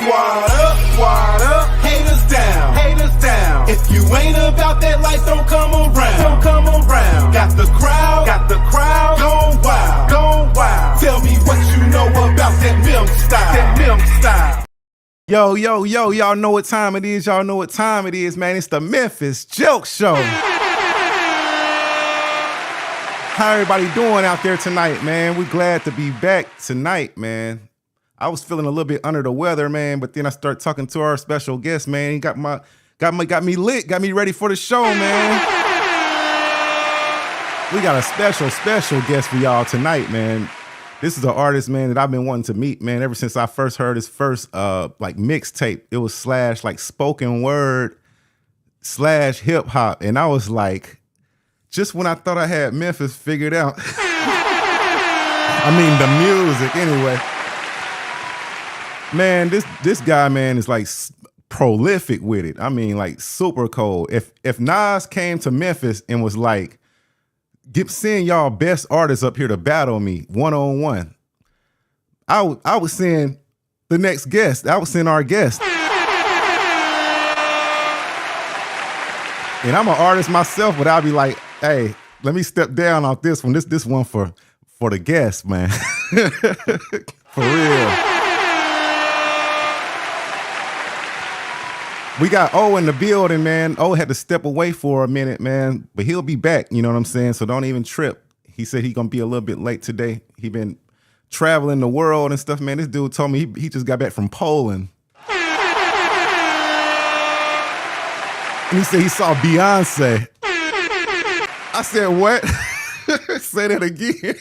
Squad up, haters down. If you ain't about that life, don't come around. Got the crowd, gone wild. Tell me what you know about that Memph style. Yo, y'all know what time it is, man. It's the Memphis Jelks Show. How everybody doing out there tonight, man? We glad to be back tonight, man. I was feeling a little bit under the weather, man, but then I start talking to our special guest, man. He got me lit, got me ready for the show, man. We got a special guest for y'all tonight, man. This is an artist, man, that I've been wanting to meet, man, ever since I first heard his first like mixtape. It was slash like spoken word slash hip hop, and I was like, just when I thought I had Memphis figured out. I mean the music, anyway. Man, this guy, man, is like prolific with it. I mean, like super cold. If Nas came to Memphis and was like, send y'all best artists up here to battle me one-on-one, I would send the next guest. I would send our guest. And I'm an artist myself, but I'll be like, hey, let me step down off this one. This one for the guest, man. For real. We got O in the building, man. O had to step away for a minute, man, but he'll be back, you know what I'm saying? So don't even trip. He said he's going to be a little bit late today. He been traveling the world and stuff, man. This dude told me he just got back from Poland. And he said he saw Beyonce. I said, what? Say that again.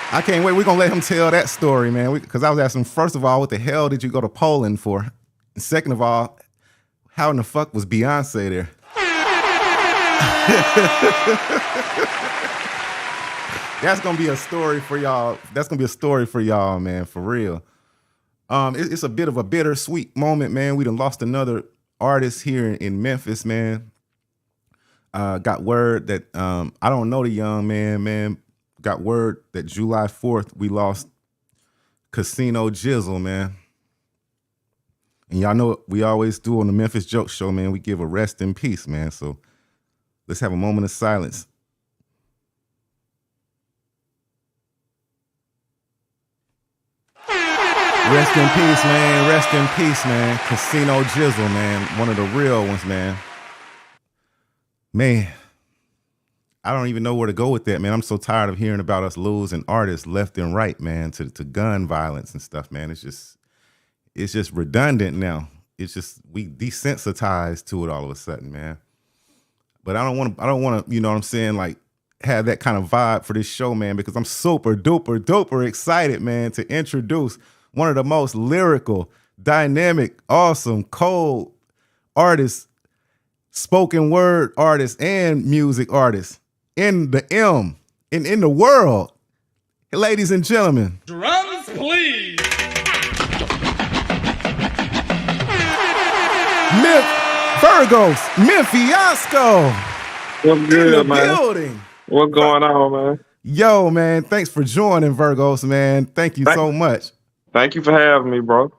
I can't wait. We're going to let him tell that story, man. Because I was asking, first of all, what the hell did you go to Poland for? And second of all, how in the fuck was Beyonce there? That's going to be a story for y'all. That's going to be a story for y'all, man, for real. It's a bit of a bittersweet moment, man. We done lost another artist here in Memphis, man. Got word that, I don't know the young man. Got word that July 4th, we lost Casino Jizzle, man. And y'all know what we always do on the Memphis Joke Show, man. We give a rest in peace, man. So let's have a moment of silence. Rest in peace, man. Rest in peace, man. Casino Jizzle, man. One of the real ones, man. Man. I don't even know where to go with that, man. I'm so tired of hearing about us losing artists left and right, man, to gun violence and stuff, man. It's just redundant now. It's just we desensitized to it all of a sudden, man. But I don't want to, you know what I'm saying, like have that kind of vibe for this show, man, because I'm super duper excited, man, to introduce one of the most lyrical, dynamic, awesome, cold artists, spoken word artists, and music artists in the world. Ladies and gentlemen. Drums, please. Virghost Memphiasco. What's good, in the man? Building. What's going on, man? Yo, man, thanks for joining, Virghost, man. Thank you so much. Thank you for having me, bro.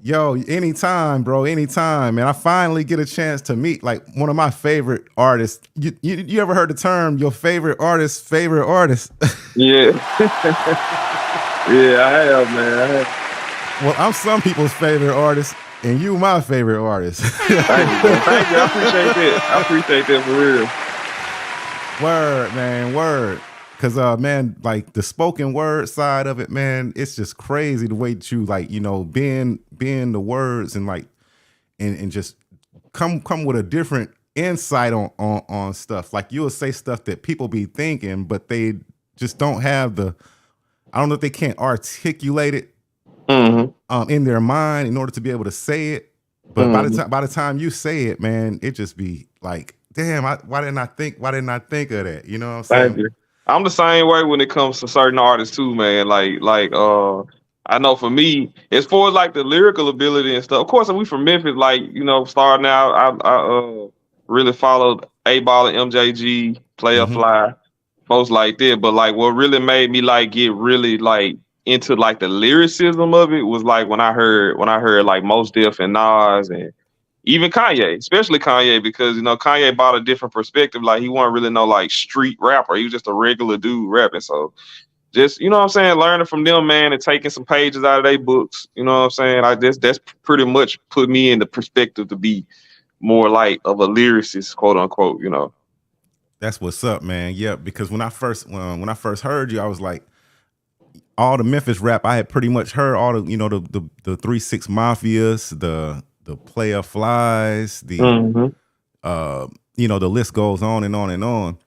Yo, anytime, bro, anytime, man. I finally get a chance to meet like one of my favorite artists. You ever heard the term your favorite artist's favorite artist? Yeah. Yeah, I have, man. I have. Well, I'm some people's favorite artist, and you my favorite artist. Thank you, bro. Thank you. I appreciate that. I appreciate that for real. Word, man, word. Cause man, like the spoken word side of it, man, it's just crazy the way that you like, you know, bend the words and like and just come with a different insight on stuff. Like you'll say stuff that people be thinking, but they just don't have I don't know if they can't articulate it in their mind in order to be able to say it. But by the time you say it, man, it just be like, damn, why didn't I think of that? You know what I'm saying? Thank you. I'm the same way when it comes to certain artists too, man. Like I know for me, as far as like the lyrical ability and stuff, of course, we from Memphis, like, you know, starting out, I really followed A-Ball and MJG, Player Fly. folks like that. But like what really made me like get really like into like the lyricism of it was like when I heard like Mos Def and Nas and even Kanye, especially Kanye, because Kanye brought a different perspective. Like he wasn't really no like street rapper. He was just a regular dude rapping. So just what I'm saying, learning from them, man, and taking some pages out of their books. You know what I'm saying? That's pretty much put me in the perspective to be more like of a lyricist, quote unquote. That's what's up, man. Yeah, because when I first heard you, I was like, all the Memphis rap I had pretty much heard all the the 3-6 Mafias, the Player Flies, Mm-hmm. the list goes on and on and on.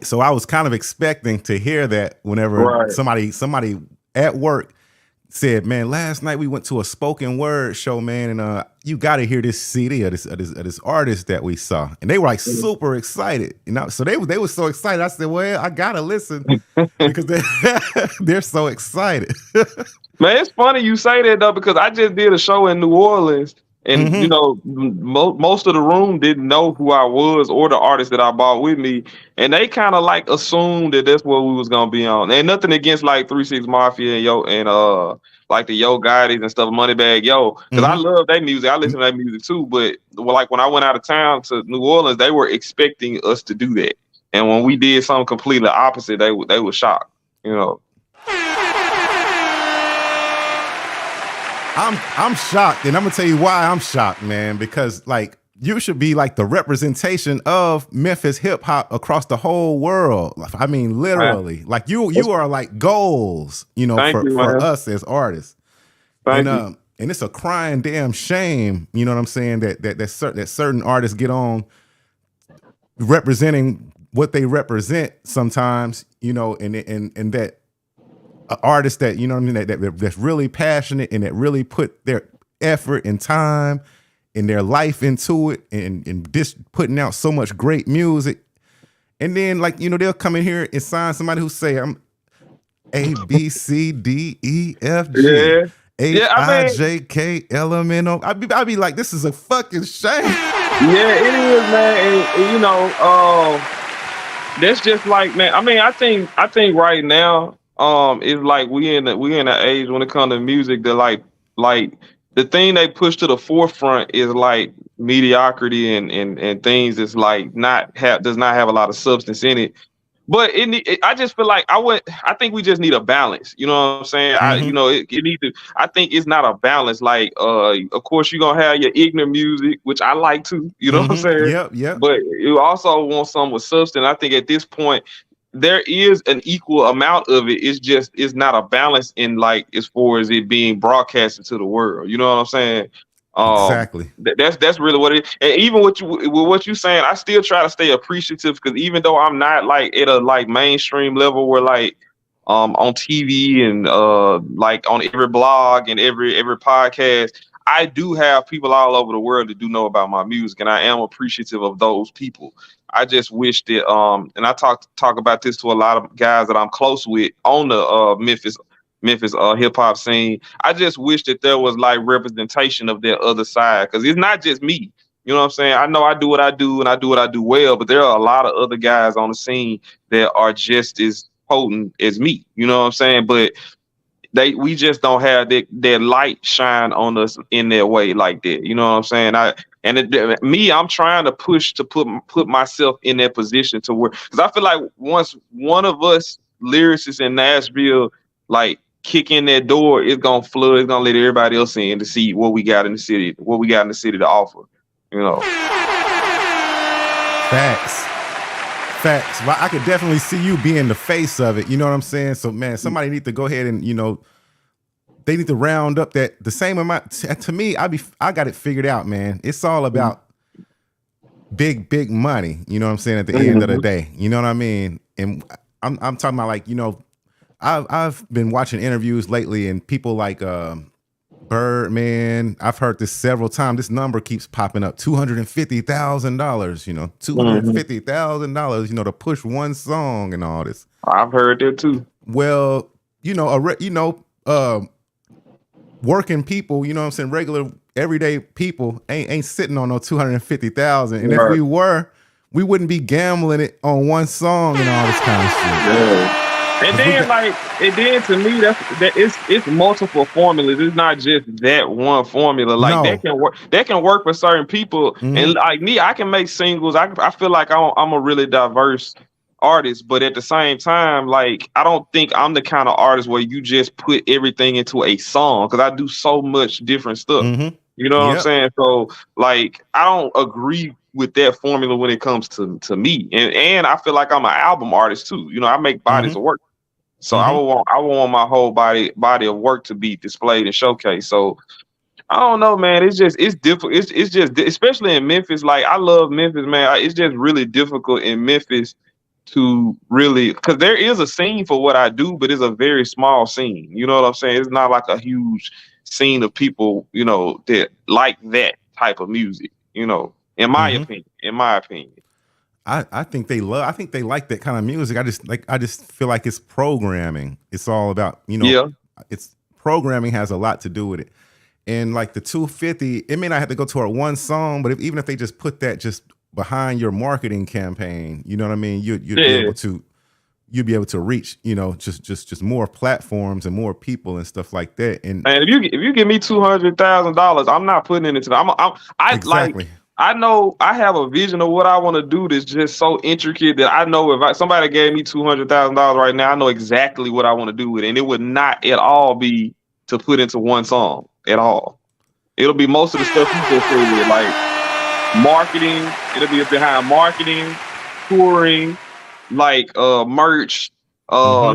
So I was kind of expecting to hear that whenever Right. somebody at work said, "Man, last night we went to a spoken word show, man, and you got to hear this CD of this artist that we saw." And they were like super excited, So they were so excited. I said, "Well, I gotta listen because they're so excited." Man, it's funny you say that though, because I just did a show in New Orleans, and most of the room didn't know who I was or the artist that I brought with me, and they kind of like assumed that that's what we was gonna be on. And nothing against like 3-6 Mafia and like the Yo Gottis and stuff, Moneybag Yo, because I love their music. I listen to their music too. But like when I went out of town to New Orleans, they were expecting us to do that, and when we did something completely opposite, they were shocked. I'm shocked, and I'm gonna tell you why I'm shocked, man. Because like you should be like the representation of Memphis hip hop across the whole world. I mean, literally, like you are like goals, Thank you, for man. us as artists. Thank you. And it's a crying damn shame, you know what I'm saying, that certain artists get on representing what they represent sometimes, and that artists that that's really passionate and that really put their effort and time and their life into it and just putting out so much great music, and then like they'll come in here and sign somebody who say I'm A B C D E F G Yeah. H I J K L M N O. I'd be like, this is a fucking shame. Yeah, it is, man. And that's just like, man. I mean, I think right now, it's like we in an age when it comes to music that like the thing they push to the forefront is like mediocrity and things that's like does not have a lot of substance in it. But I just feel like I think we just need a balance. You know what I'm saying? It need to. I think it's not a balance. Like, of course you're gonna have your ignorant music, which I like too. You know what I'm saying? Yep. But you also want some with substance. I think at this point there is an equal amount of it. It's not a balance in like as far as it being broadcasted to the world. You know what I'm saying? Exactly. That's really what it is. And even with what you saying, I still try to stay appreciative, because even though I'm not like at a like mainstream level where like on TV and like on every blog and every podcast, I do have people all over the world that do know about my music, and I am appreciative of those people. I just wish that and I talk about this to a lot of guys that I'm close with on the Memphis hip hop scene. I just wish that there was like representation of their other side, because it's not just me. You know what I'm saying? I know I do what I do and I do what I do well, but there are a lot of other guys on the scene that are just as potent as me. You know what I'm saying? But we just don't have that light shine on us in their way like that. You know what I'm saying? I'm trying to push to put myself in that position to where, because I feel like once one of us lyricists in Nashville like kick in that door, it's gonna flood. It's gonna let everybody else in to see what we got in the city to offer. Facts. Well, I could definitely see you being the face of it. You know what I'm saying? So, man, somebody need to go ahead and they need to round up that the same amount. To me, I got it figured out, man. It's all about big money. You know what I'm saying? At the end of the day, you know what I mean? And I'm talking about like I've been watching interviews lately, and people like Birdman. I've heard this several times. This number keeps popping up: $250,000. $250,000. To push one song and all this. I've heard that too. Well, working people. You know what I'm saying? Regular, everyday people ain't sitting on no $250,000. And if we were, we wouldn't be gambling it on one song and all this kind of shit. Yeah. And then to me, it's multiple formulas. It's not just that one formula. Like No. that can work. That can work for certain people. And like me, I can make singles. I feel like I'm a really diverse artist, but at the same time, like I don't think I'm the kind of artist where you just put everything into a song because I do so much different stuff. You know what I'm saying? So like I don't agree with that formula when it comes to me. And I feel like I'm an album artist too. You know, I make bodies of work. So I would want my whole body of work to be displayed and showcased. So I don't know, man. It's difficult. It's just especially in Memphis. Like I love Memphis, man. It's just really difficult in Memphis to really because there is a scene for what I do, but it's a very small scene. You know what I'm saying? It's not like a huge scene of people, you know, that like that type of music. You know, in my opinion. I think they like that kind of music. I just feel like it's programming. It's all about, you know, it's programming has a lot to do with it. And like the 250, it may not have to go toward one song, but even if they just put that just behind your marketing campaign, you know what I mean? You'd be able to reach, you know, just more platforms and more people and stuff like that. And if you give me $200,000, I'm not putting it into exactly. I know I have a vision of what I want to do that's just so intricate that I know if somebody gave me $200,000 right now, I know exactly what I want to do with it. And it would not at all be to put into one song at all. It'll be most of the stuff you just said, like marketing. It'll be behind marketing, touring, like merch,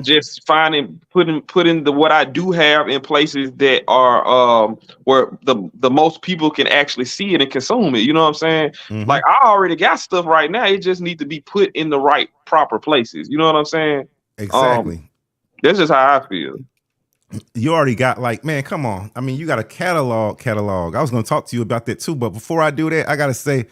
just putting what I do have in places that are where the most people can actually see it and consume it. You know what I'm saying? Like I already got stuff right now. It just needs to be put in the right proper places. You know what I'm saying? Exactly. That's just how I feel. You already got like, man, come on. I mean, you got a catalog. I was going to talk to you about that too, but before I do that, I got to say,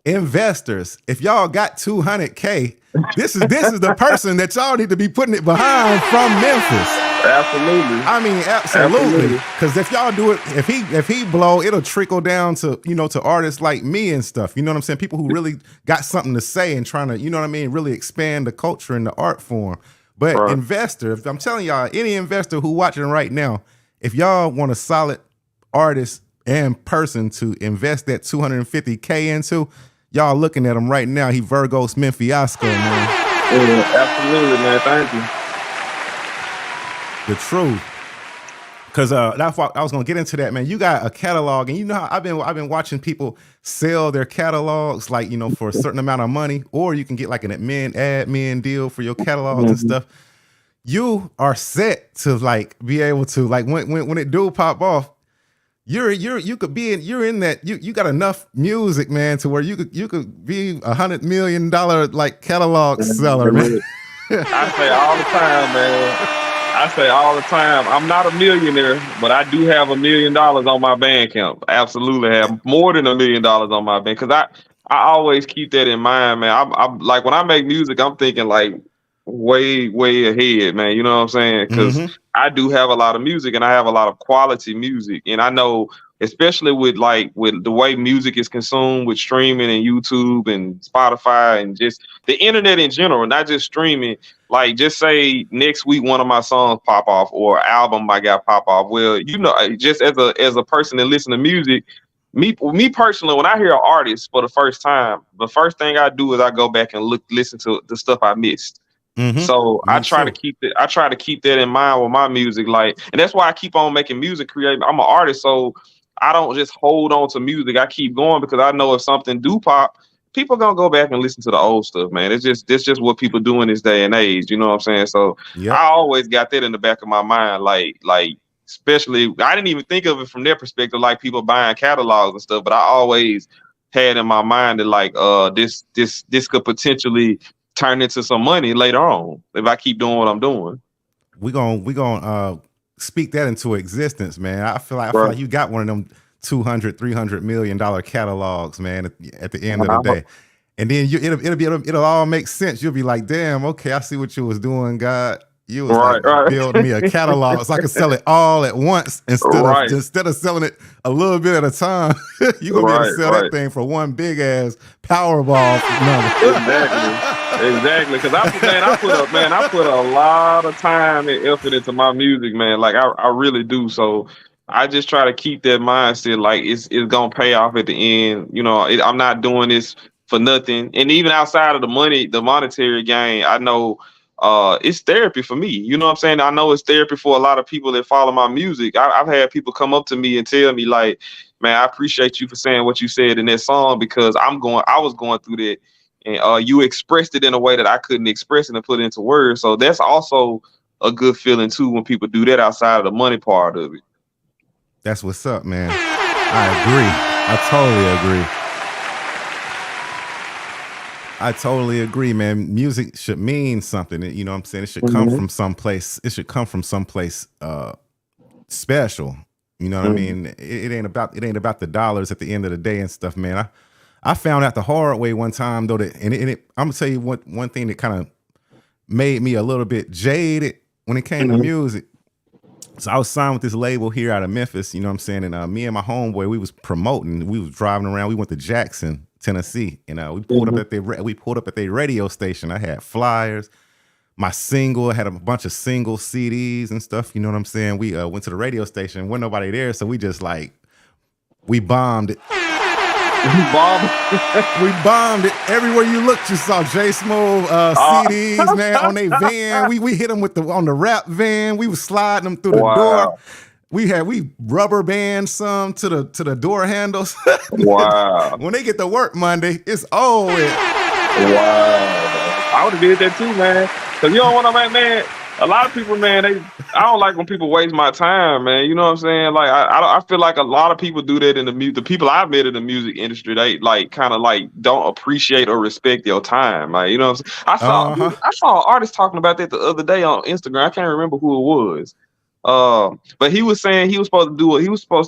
investors, if y'all got 200K, this is the person that y'all need to be putting it behind from Memphis. Absolutely. I mean, absolutely. Because if y'all do it, if he blow, it'll trickle down to, you know, to artists like me and stuff. You know what I'm saying? People who really got something to say and trying to, you know what I mean, really expand the culture and the art form. But investor, if I'm telling y'all, any investor who watching right now, if y'all want a solid artist and person to invest that 250K into, y'all looking at him right now. He Virghost Memphiasco, man. Yeah, absolutely, man. Thank you. The truth. Because that's why I was gonna get into that, man. You got a catalog, and you know how I've been watching people sell their catalogs, like, you know, for a certain amount of money, or you can get like an admin deal for your catalogs and stuff. You are set to like be able to like when it do pop off, you got enough music, man, to where you could be $100 million like catalog seller, man. I say all the time, man. I'm not a millionaire, but I do have $1 million on my bank account. Absolutely have more than $1 million on my bank. Cause I always keep that in mind, man. I'm like, when I make music, I'm thinking like way ahead, man. You know what I'm saying? Cause I do have a lot of music and I have a lot of quality music. And I know, especially with the way music is consumed with streaming and YouTube and Spotify and just the internet in general, not just streaming. Like, just say next week one of my songs pop off or album I got pop off. Well, you know, just as a person that listen to music, me personally, when I hear an artist for the first time, the first thing I do is I go back and listen to the stuff I missed. So I try to keep that in mind with my music, like, and that's why I keep on making music, creating. I'm an artist, so I don't just hold on to music. I keep going because I know if something do pop, people gonna go back and listen to the old stuff, man. It's just what people do in this day and age. You know what I'm saying? So I always got that in the back of my mind, like especially I didn't even think of it from their perspective, like people buying catalogs and stuff, but I always had in my mind that like this could potentially turn into some money later on if I keep doing what I'm doing. We gonna speak that into existence, man. I feel like you got one of them $200-300 million catalogs, man, at the end of the day. And then it'll all make sense. You'll be like, damn, okay, I see what you was doing, God. You was like build me a catalog so I could sell it all at once instead of selling it a little bit at a time. You gonna be able to sell that thing for one big ass Powerball number. Exactly. Because I put a lot of time and effort into my music, man. Like I really do. So I just try to keep that mindset, like it's gonna pay off at the end. You know, I'm not doing this for nothing. And even outside of the money, the monetary gain, I know it's therapy for me. You know what I'm saying? I know it's therapy for a lot of people that follow my music. I've had people come up to me and tell me like, man, I appreciate you for saying what you said in that song because I was going through that. And you expressed it in a way that I couldn't express it and put it into words. So that's also a good feeling too when people do that outside of the money part of it. That's what's up, man. I agree. I totally agree. I totally agree, man. Music should mean something. You know what I'm saying? It should come from someplace. It should come from someplace special. You know what I mean? It ain't about the dollars at the end of the day and stuff, man. I found out the hard way one time though that, and I'm gonna tell you one thing that kind of made me a little bit jaded when it came to music. So I was signed with this label here out of Memphis. You know what I'm saying? And me and my homeboy, we was promoting. We was driving around. We went to Jackson, Tennessee, and we pulled up at their radio station. I had flyers, my single, I had a bunch of single CDs and stuff. You know what I'm saying? We went to the radio station, wasn't nobody there, so we just we bombed it. We bombed it. Everywhere you looked, you saw J Smooth CDs, man, on their van. We hit them on the rap van. We was sliding them through the door. We rubber band some to the door handles. Wow. When they get to work Monday, it's over. Wow. I would have did that too, man. Cause you don't want to, man. A lot of people, man, I don't like when people waste my time, man. You know what I'm saying? Like I feel like a lot of people do that in the music. The people I've met in the music industry, they kind of don't appreciate or respect your time. Like, you know what I'm saying? I saw an artist talking about that the other day on Instagram. I can't remember who it was. But he was saying he was supposed to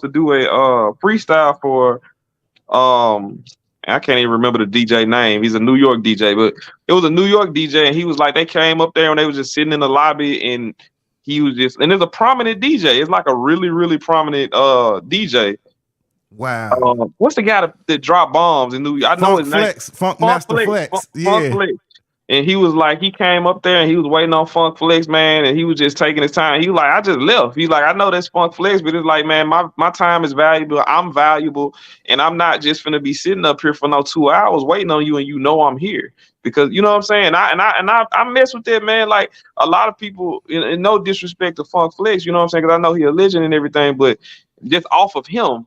do a freestyle for I can't even remember the DJ name. He's a New York DJ, but it was a New York DJ, and he was like, they came up there and they was just sitting in the lobby, and he was just, and there's a prominent DJ. It's like a really, really prominent DJ. Wow. What's the guy that dropped bombs in New York? I know his name. Funk Master Flex. Funk Flex. And he was like, he came up there and he was waiting on Funk Flex, man, and he was just taking his time. He was like, I just left. He's like, I know that's Funk Flex, but it's like, man, my time is valuable. I'm valuable, and I'm not just gonna be sitting up here for no 2 hours waiting on you, and you know I'm here. Because you know what I'm saying? I mess with that, man. Like a lot of people, and no disrespect to Funk Flex, you know what I'm saying? Because I know he's a legend and everything, but just off of him,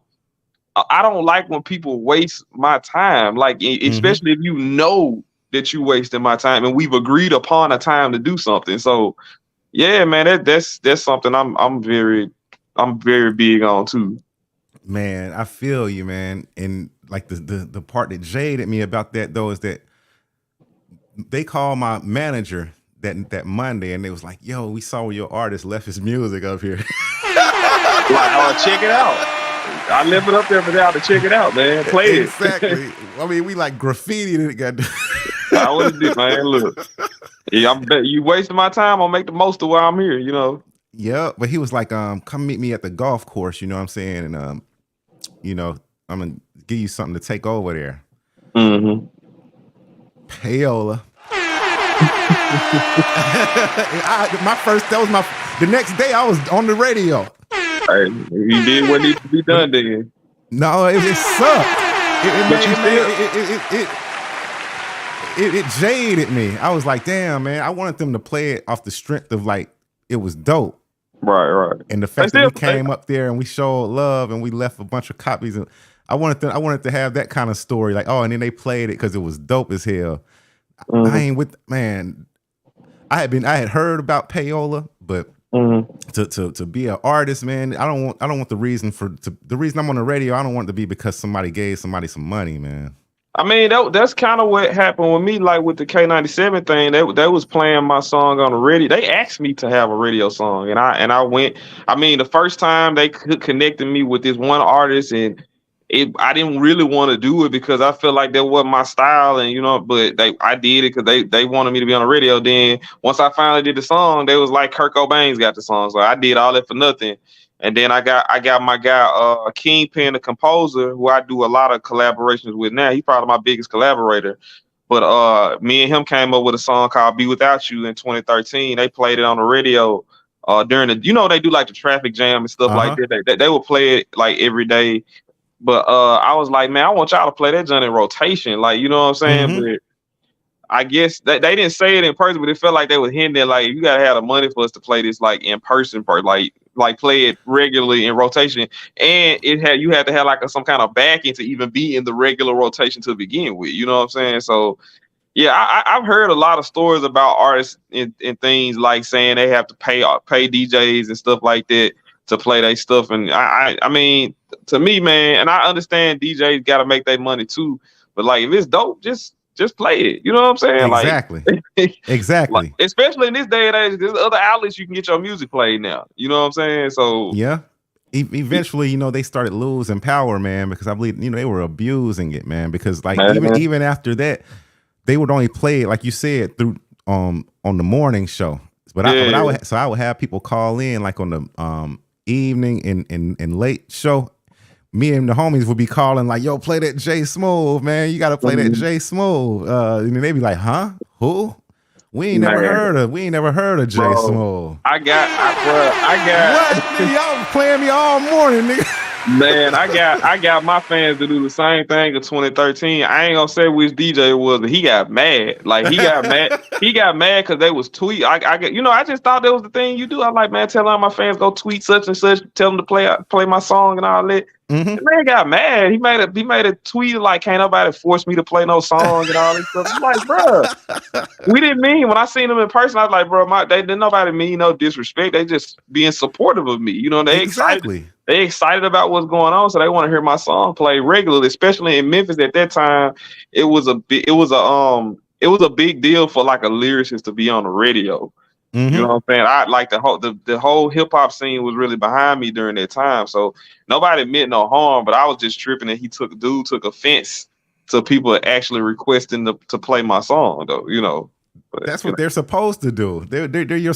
I don't like when people waste my time. Like, especially if you know that you wasting my time and we've agreed upon a time to do something. So yeah, man, that's something I'm very big on too. Man, I feel you, man. And like the part that jaded me about that though is that they called my manager that Monday and they was like, yo, we saw your artist left his music up here. Like, check it out. I left it up there for y'all to check it out, man. Play exactly. it. I mean, we like graffitied it. Got I always did, man. Look, yeah, I bet you wasting my time. I'll make the most of while I'm here, you know. Yeah, but he was like, come meet me at the golf course, you know what I'm saying? And you know, I'm gonna give you something to take over there. Mm-hmm. Payola. The next day I was on the radio. Hey, he did what needed to be done then. No, it sucked. It jaded me. I was like, damn, man, I wanted them to play it off the strength of like, it was dope. Right. And the fact that we came up there and we showed love and we left a bunch of copies. And I wanted to have that kind of story. Like, oh, and then they played it because it was dope as hell. Mm-hmm. I ain't with, man, I had heard about payola, but to be an artist, man, I don't want the reason I'm on the radio. I don't want it to be because somebody gave somebody some money, man. I mean, that's kind of what happened with me, like with the K97 thing. They was playing my song on the radio. They asked me to have a radio song, and I went. I mean, the first time they connected me with this one artist, and I didn't really want to do it because I felt like that wasn't my style, and but I did it because they wanted me to be on the radio. Then once I finally did the song, they was like Kurt Cobain's got the song, so I did all that for nothing. And then I got my guy Kingpin, the composer, who I do a lot of collaborations with now. He's probably my biggest collaborator. But me and him came up with a song called "Be Without You" in 2013. They played it on the radio during the they do like the traffic jam and stuff like that. They would play it like every day. But I was like, man, I want y'all to play that joint in rotation. Like, you know what I'm saying? Mm-hmm. But I guess they didn't say it in person, but it felt like they were hinting at, like, you gotta have the money for us to play this like in person, like play it regularly in rotation. And you had to have like some kind of backing to even be in the regular rotation to begin with. You know what I'm saying? So yeah, I've heard a lot of stories about artists and things like saying they have to pay DJs and stuff like that to play their stuff. And I mean, to me, man, and I understand DJs got to make their money too, but like if it's dope, just play it. You know what I'm saying? Exactly. Like, Exactly. Like, especially in this day and age, there's other outlets you can get your music played now. You know what I'm saying? So yeah. Eventually, they started losing power, man, because I believe they were abusing it, man. Because like even after that, they would only play it, like you said, through on the morning show. But I would have people call in like on the evening and late show. Me and the homies would be calling like, "Yo, play that J Smooth, man. You got to play that J Smooth." And they'd be like, "Huh? Who? We ain't never heard of J Smooth." I got what? Y'all playing me all morning, nigga. Man, I got my fans to do the same thing in 2013. I ain't gonna say which DJ it was, but he got mad. Like he got mad. He got mad because they was tweet. I just thought that was the thing you do. I'm like, man, tell all my fans go tweet such and such, tell them to play my song and all that. Mm-hmm. The man got mad. He made a tweet like, can't nobody force me to play no song and all this stuff. I'm like, bro, we didn't mean. When I seen them in person, I was like, bro, they didn't nobody mean no disrespect. They just being supportive of me. They excited. They excited about what's going on, so they want to hear my song play regularly. Especially in Memphis at that time, it was a big deal for like a lyricist to be on the radio. Mm-hmm. You know what I'm saying? I like the whole hip hop scene was really behind me during that time. So nobody meant no harm, but I was just tripping that dude took offense to people actually requesting to play my song, though. But that's what they're supposed to do. They're your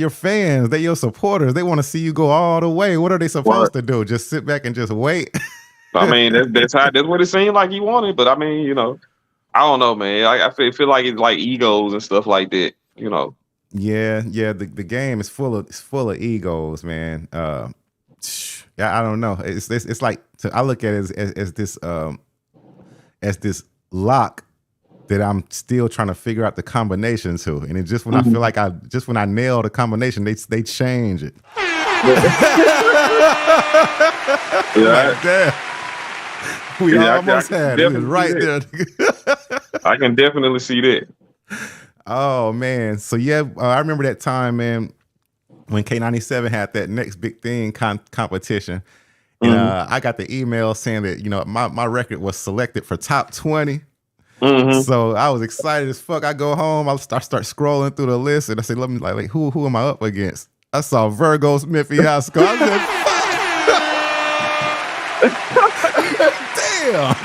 fans. They're your supporters. They want to see you go all the way. What are they supposed to do? Just sit back and just wait? I mean, that's what it seemed like he wanted. But I mean, I don't know, man. I feel like it's like egos and stuff like that. Yeah. The game is full of egos, man. I don't know. It's like I look at it as this lock that I'm still trying to figure out the combination to, and it just when I feel like when I nail the combination, they change it. Yeah. Like, damn. We almost had it. It was right there. I can definitely see that. Oh man, so yeah, I remember that time, man, when K97 had that next big thing competition, and I got the email saying that my record was selected for top 20. Mm-hmm. So I was excited as fuck. I go home, I start scrolling through the list, and I said, "Let me like who am I up against?" I saw Virghost Memphiasco. I said, "Damn."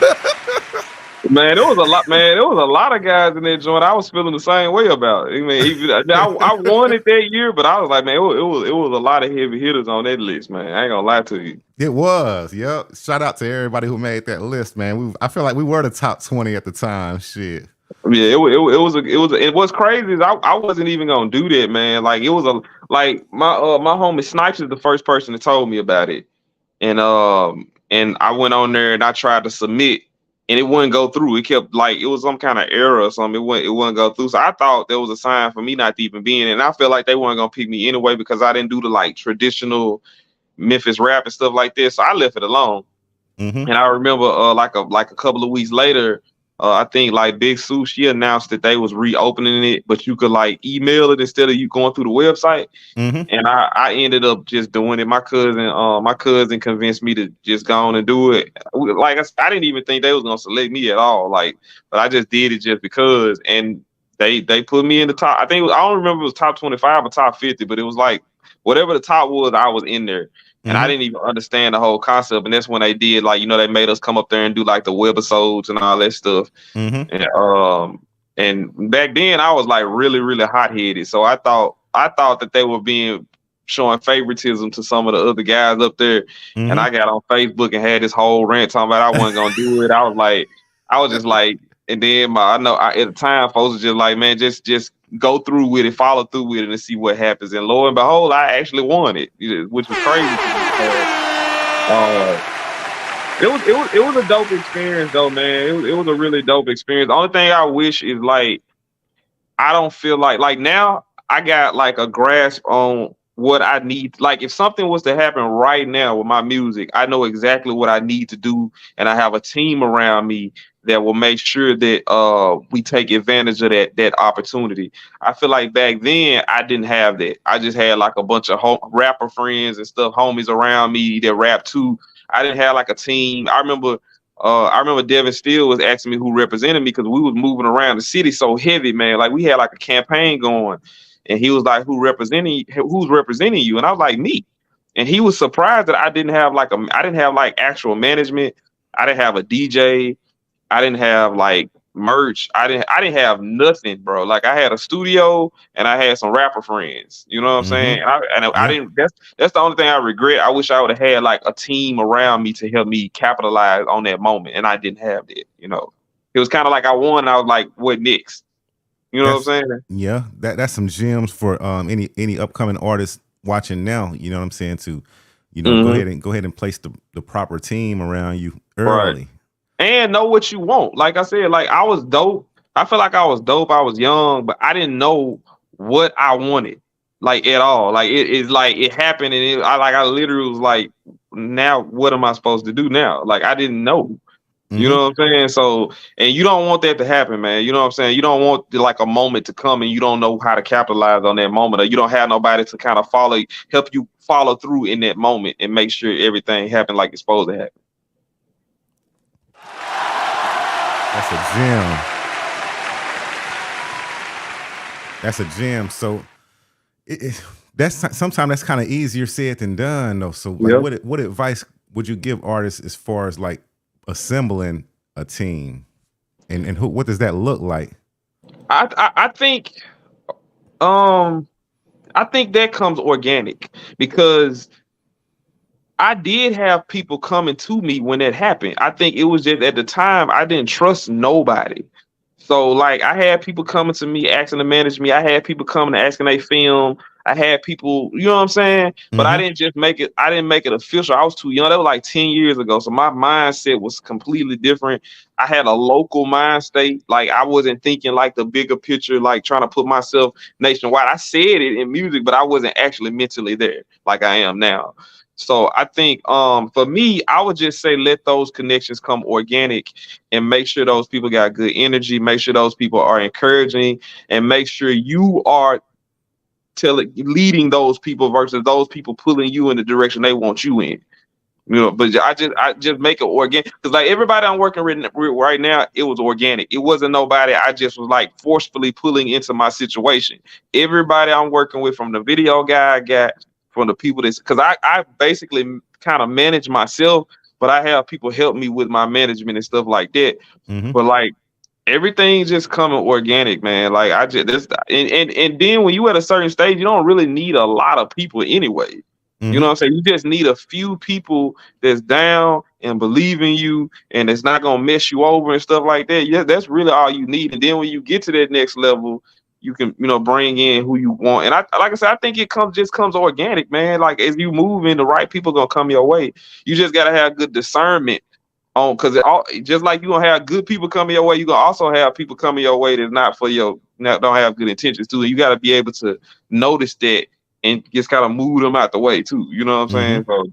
Man, there was a lot. Man, there was a lot of guys in that joint. I was feeling the same way about it. I mean, I won it that year, but I was like, man, it was a lot of heavy hitters on that list, man. I ain't gonna lie to you. It was, yep. Shout out to everybody who made that list, man. I feel like we were the top 20 at the time. Shit. Yeah, it what's crazy is I wasn't even gonna do that, man. Like it was my homie Snipes is the first person that told me about it, and I went on there and I tried to submit. And it wouldn't go through. It kept it was some kind of error or something. It wouldn't go through. So I thought there was a sign for me not to even be in it. And I feel like they weren't gonna pick me anyway because I didn't do the traditional Memphis rap and stuff like this. So I left it alone. Mm-hmm. And I remember like a couple of weeks later, I think Big Sue, she announced that they was reopening it, but you could email it instead of you going through the website. Mm-hmm. And I ended up just doing it. My cousin convinced me to just go on and do it. I didn't even think they was gonna select me at all. But I just did it just because. And they put me in the top. I don't remember if it was top 25 or top 50, but it was whatever the top was, I was in there. And I didn't even understand the whole concept. And that's when they did, like, they made us come up there and do like the webisodes and all that stuff. And back then I was like really, really hot headed. So I thought that they were showing favoritism to some of the other guys up there. And I got on Facebook and had this whole rant talking about I wasn't gonna do it. I was just like, and then at the time folks was just like, man, just go through with it, follow through with it, and see what happens. And lo and behold, I actually won it, which was crazy. It was a dope experience though, man. It was a really dope experience. The only thing I wish is like I don't feel like now I got like a grasp on what I need. Like if something was to happen right now with my music, I know exactly what I need to do, and I have a team around me that will make sure that we take advantage of that opportunity. I feel like back then I didn't have that. I just had like a bunch of rapper friends and stuff, homies around me that rap too. I didn't have like a team. I remember Devin Steele was asking me who represented me because we was moving around the city so heavy, man. Like we had like a campaign going, and he was like, who's representing you? And I was like, me. And he was surprised that I didn't have like actual management. I didn't have a DJ. I didn't have like merch. I didn't have nothing, bro. Like I had a studio and I had some rapper friends. You know what I'm saying? I didn't. That's the only thing I regret. I wish I would have had like a team around me to help me capitalize on that moment, and I didn't have that. It was kind of like I won. And I was like, what next? You know what I'm saying? Yeah, that's some gems for any upcoming artists watching now. You know what I'm saying? To go ahead and place the proper team around you early. Right. And know what you want. Like I said, like I was dope. I feel like I was dope. I was young, but I didn't know what I wanted, like at all. Like it's like it happened, and I literally was like, now what am I supposed to do now? Like I didn't know. You know what I'm saying? So, and you don't want that to happen, man. You know what I'm saying? You don't want like a moment to come and you don't know how to capitalize on that moment, or you don't have nobody to kind of help you follow through in that moment and make sure everything happened like it's supposed to happen. That's a gem. That's a gem. So sometimes that's kind of easier said than done, though. So like, what advice would you give artists as far as like assembling a team, and what does that look like? I think that comes organic, because I did have people coming to me when that happened. I think it was just at the time I didn't trust nobody. So like I had people coming to me asking to manage me. I had people coming and asking they film. I had people, you know what I'm saying? But I didn't make it official. I was too young. That was like 10 years ago. So my mindset was completely different. I had a local mind state. Like I wasn't thinking like the bigger picture, like trying to put myself nationwide. I said it in music, but I wasn't actually mentally there like I am now. So I think for me, I would just say let those connections come organic, and make sure those people got good energy, make sure those people are encouraging, and make sure you are leading those people versus those people pulling you in the direction they want you in. But I just make it organic, because like everybody I'm working with right now, it was organic. It wasn't nobody I just was like forcefully pulling into my situation. Everybody I'm working with, from the video guy I got, from the people because I basically kind of manage myself, but I have people help me with my management and stuff like that. But like everything's just coming organic, man. Like I just and then when you at a certain stage, you don't really need a lot of people anyway. You know what I'm saying? You just need a few people that's down and believe in you, and it's not gonna mess you over and stuff like that. Yeah, that's really all you need. And then when you get to that next level, you can, bring in who you want. And like I said, I think it comes organic, man. Like as you move in, the right people gonna come your way. You just gotta have good discernment because just like you gonna have good people coming your way, you gonna also have people coming your way that's not for don't have good intentions too. You gotta be able to notice that and just kind of move them out the way too. You know what I'm saying? So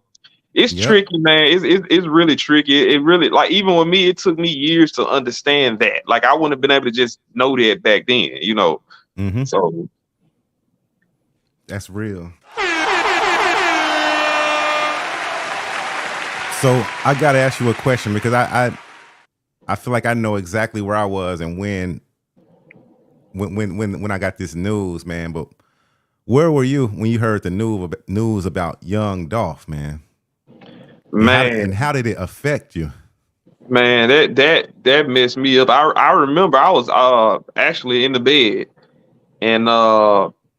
it's tricky, man. It's really tricky. It really, like, even with me, it took me years to understand that. Like I wouldn't have been able to just know that back then, So that's real. So I gotta ask you a question, because I feel like I know exactly where I was and when I got this news, man. But Where were you when you heard the news about young Dolph, man? Man, And how did it affect you? man, that messed me up. I remember I was actually in the bed, and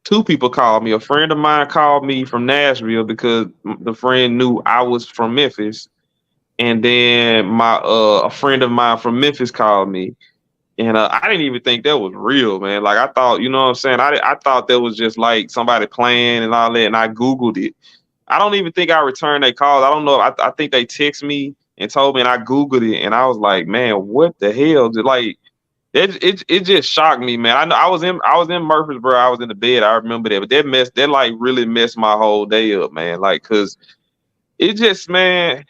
two people called me. A friend of mine called me from Nashville because the friend knew I was from Memphis, and then my a friend of mine from Memphis called me. And I didn't even think that was real, man. Like I thought, you know what I'm saying? I thought that was just like somebody playing and all that. And I Googled it. I don't even think I returned their calls. I don't know. I think they text me and told me, and I Googled it, and I was like, man, what the hell? Like it just shocked me, man. I know I was in Murfreesboro. I was in the bed. I remember that, but that like really messed my whole day up, man. Like, cause it just, man,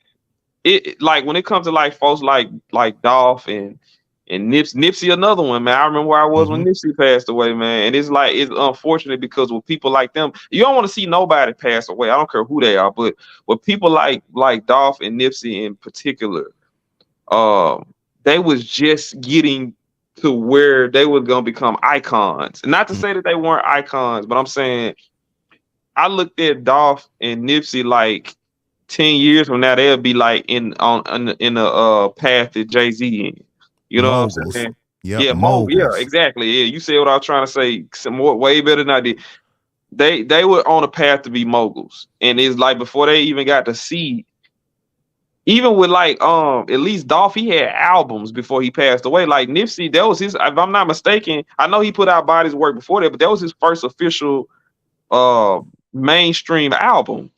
it like when it comes to like folks like Dolph and Nipsey, another one, man. I remember where I was when Nipsey passed away, man. And it's like it's unfortunate because with people like them, you don't want to see nobody pass away. I don't care who they are, but with people like Dolph and Nipsey in particular, they was just getting to where they were gonna become icons. Not to say that they weren't icons, but I'm saying I looked at Dolph and Nipsey like 10 years from now, they'll be like in the path that Jay-Z in. You know Moguls. what I'm saying? Yep, Yeah, yeah, exactly. Yeah, you said what I was trying to say. Some more, way better than I did. They were on a path to be moguls, and it's like before they even got to see. Even with like at least Dolph, he had albums before he passed away. Like Nipsey, that was his. If I'm not mistaken, I know he put out Body's Work before that, but that was his first official mainstream album.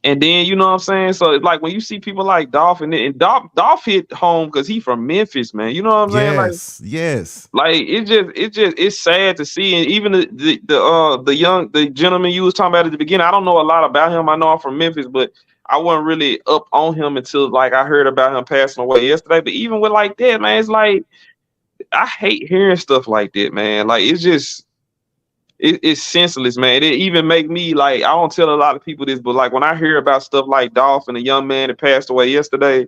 And then you know what I'm saying? So it's like when you see people like Dolph and Dolph hit home because he from Memphis, man. You know what I'm saying? Like, Yes. like it's sad to see. And even the gentleman you was talking about at the beginning, I don't know a lot about him. I know I'm from Memphis, but I wasn't really up on him until like I heard about him passing away yesterday. But even with like that, man, it's like I hate hearing stuff like that, man. Like it's just it's senseless, man. It even make me like I don't tell a lot of people this, but like when I hear about stuff like Dolph and a young man that passed away yesterday,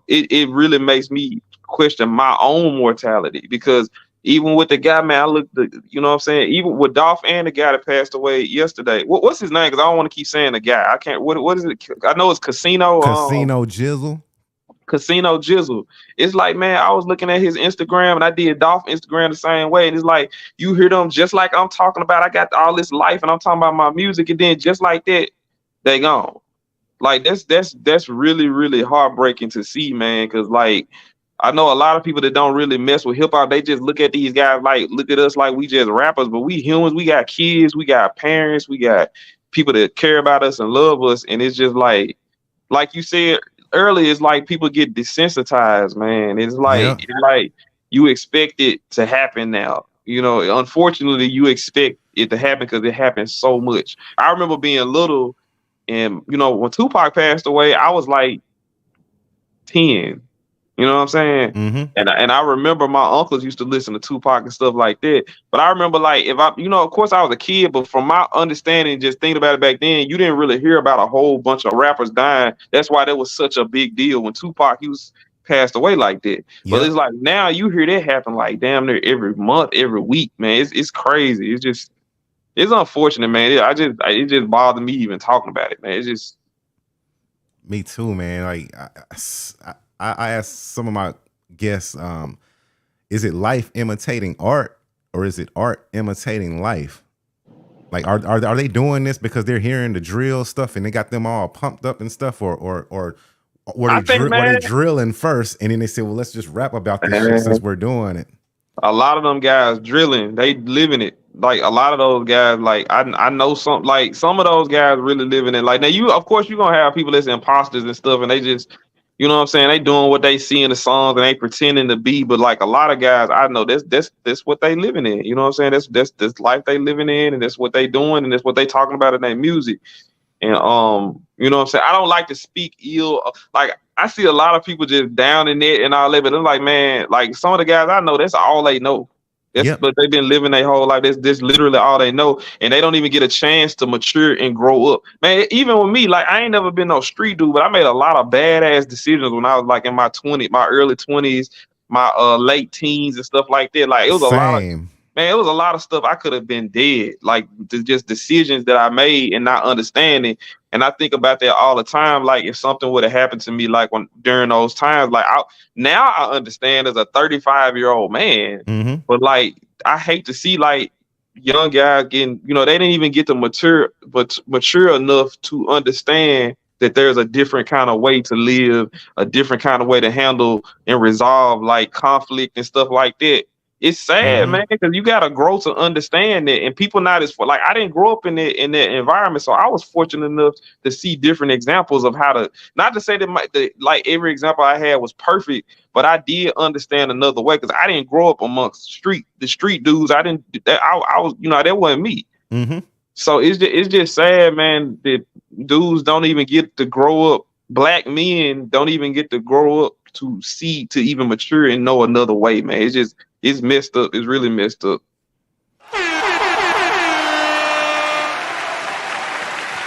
it really makes me question my own mortality because even with the guy, man, you know what I'm saying? Even with Dolph and the guy that passed away yesterday, what's his name? Because I don't want to keep saying the guy. I can't. What is it? I know it's Casino Jizzle. Casino Jizzle. It's like, man, I was looking at his Instagram and I did Dolph Instagram the same way. And it's like, you hear them just like I'm talking about. I got all this life and I'm talking about my music. And then just like that, they gone. Like that's really, really heartbreaking to see, man. Cause like, I know a lot of people that don't really mess with hip hop. They just look at these guys, like, look at us like we just rappers, but we humans, we got kids, we got parents, we got people that care about us and love us. And it's just like you said earlier, it's like people get desensitized, man. It's like you expect it to happen now. You know, unfortunately, you expect it to happen because it happens so much. I remember being little, and you know, when Tupac passed away, I was like 10. You know what I'm saying? Mm-hmm. And I remember my uncles used to listen to Tupac and stuff like that. But I remember like if I, you know, of course I was a kid, but from my understanding, just thinking about it back then, you didn't really hear about a whole bunch of rappers dying. That's why that was such a big deal when Tupac he was passed away like that. Yep. But it's like now you hear that happen like damn near every month, every week, man. It's crazy. It's unfortunate, man. It just bothered me even talking about it, man. It's just me too, man. Like I asked some of my guests, is it life imitating art or is it art imitating life? Like, are they doing this because they're hearing the drill stuff and they got them all pumped up and stuff, or were they drilling first and then they said, well, let's just rap about this shit since we're doing it? A lot of them guys drilling, they living it. Like a lot of those guys, like I know some of those guys really living it. Like now you, of course, you're gonna have people that's imposters and stuff, and they just, you know what I'm saying, they doing what they see in the songs and they pretending to be. But like a lot of guys, I know that's what they living in. You know what I'm saying? That's life they living in, and that's what they doing, and that's what they talking about in their music. And you know what I'm saying? I don't like to speak ill. Like I see a lot of people just down in it and all that, but I'm like, man, like some of the guys I know, that's all they know. But they've been living their whole life. That's literally all they know, and they don't even get a chance to mature and grow up. Man, even with me, like I ain't never been no street dude, but I made a lot of badass decisions when I was like in my early 20s, my late teens and stuff like that. Like it was a lot of man, it was a lot of stuff I could have been dead, like just decisions that I made and not understanding. And I think about that all the time. Like if something would have happened to me, like when during those times, like now I understand as a 35-year-old man, Mm-hmm. but like I hate to see like young guys getting, they didn't even get to mature enough to understand that there's a different kind of way to live, a different kind of way to handle and resolve like conflict and stuff like that. It's sad, Mm-hmm. man, because you gotta grow to understand it, and people not as like I didn't grow up in that environment, so I was fortunate enough to see different examples of how to. Not to say that like every example I had was perfect, but I did understand another way because I didn't grow up amongst the street dudes. I didn't. I was, that wasn't me. Mm-hmm. So it's just sad, man, that dudes don't even get to grow up. Black men don't even get to grow up to even mature and know another way, man. It's messed up. It's really messed up.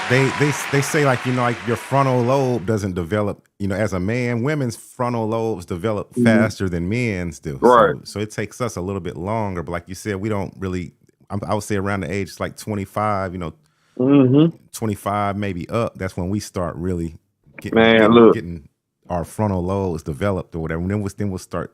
They say like like your frontal lobe doesn't develop. As a man, women's frontal lobes develop faster than men's do. Right. So it takes us a little bit longer. But like you said, we don't really. I would say around the age like 25. 25 maybe up. That's when we start really getting our frontal lobes developed or whatever. And then we'll start.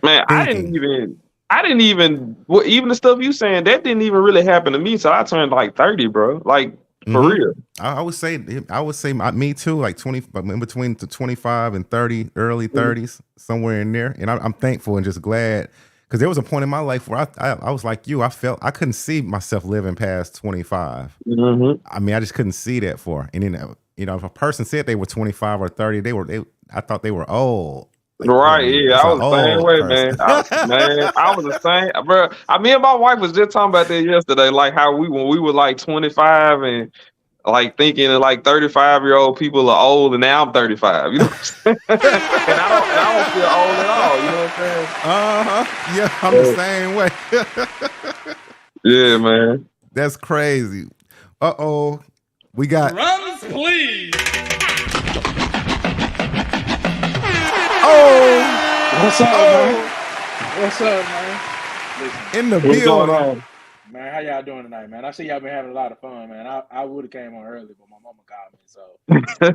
Man, thinking. I didn't even even the stuff you saying that didn't even really happen to me. So I turned like 30, bro. Like for real. I would say me too. Like 20, but in between the 25 and 30, early 30s, somewhere in there. And I'm thankful and just glad because there was a point in my life where I was like you. I felt I couldn't see myself living past 25. I mean, I just couldn't see that for. And then if a person said they were 25 or 30, I thought they were old. Like, Right, yeah, I was the same way, man. I was the same, bro. Me and my wife was just talking about that yesterday, like how when we were like 25 and like thinking that like 35-year-old people are old, and now I'm 35. You know what I'm saying? and I don't feel old at all. You know what I'm saying? Yeah, I'm the same way. Yeah, man. That's crazy. We got runs, please. What's up, man? What's up, man? Listen, in the What's going building. on? man, how y'all doing tonight, man? I see y'all been having a lot of fun, man. I would have came on early, but my mama called me, so.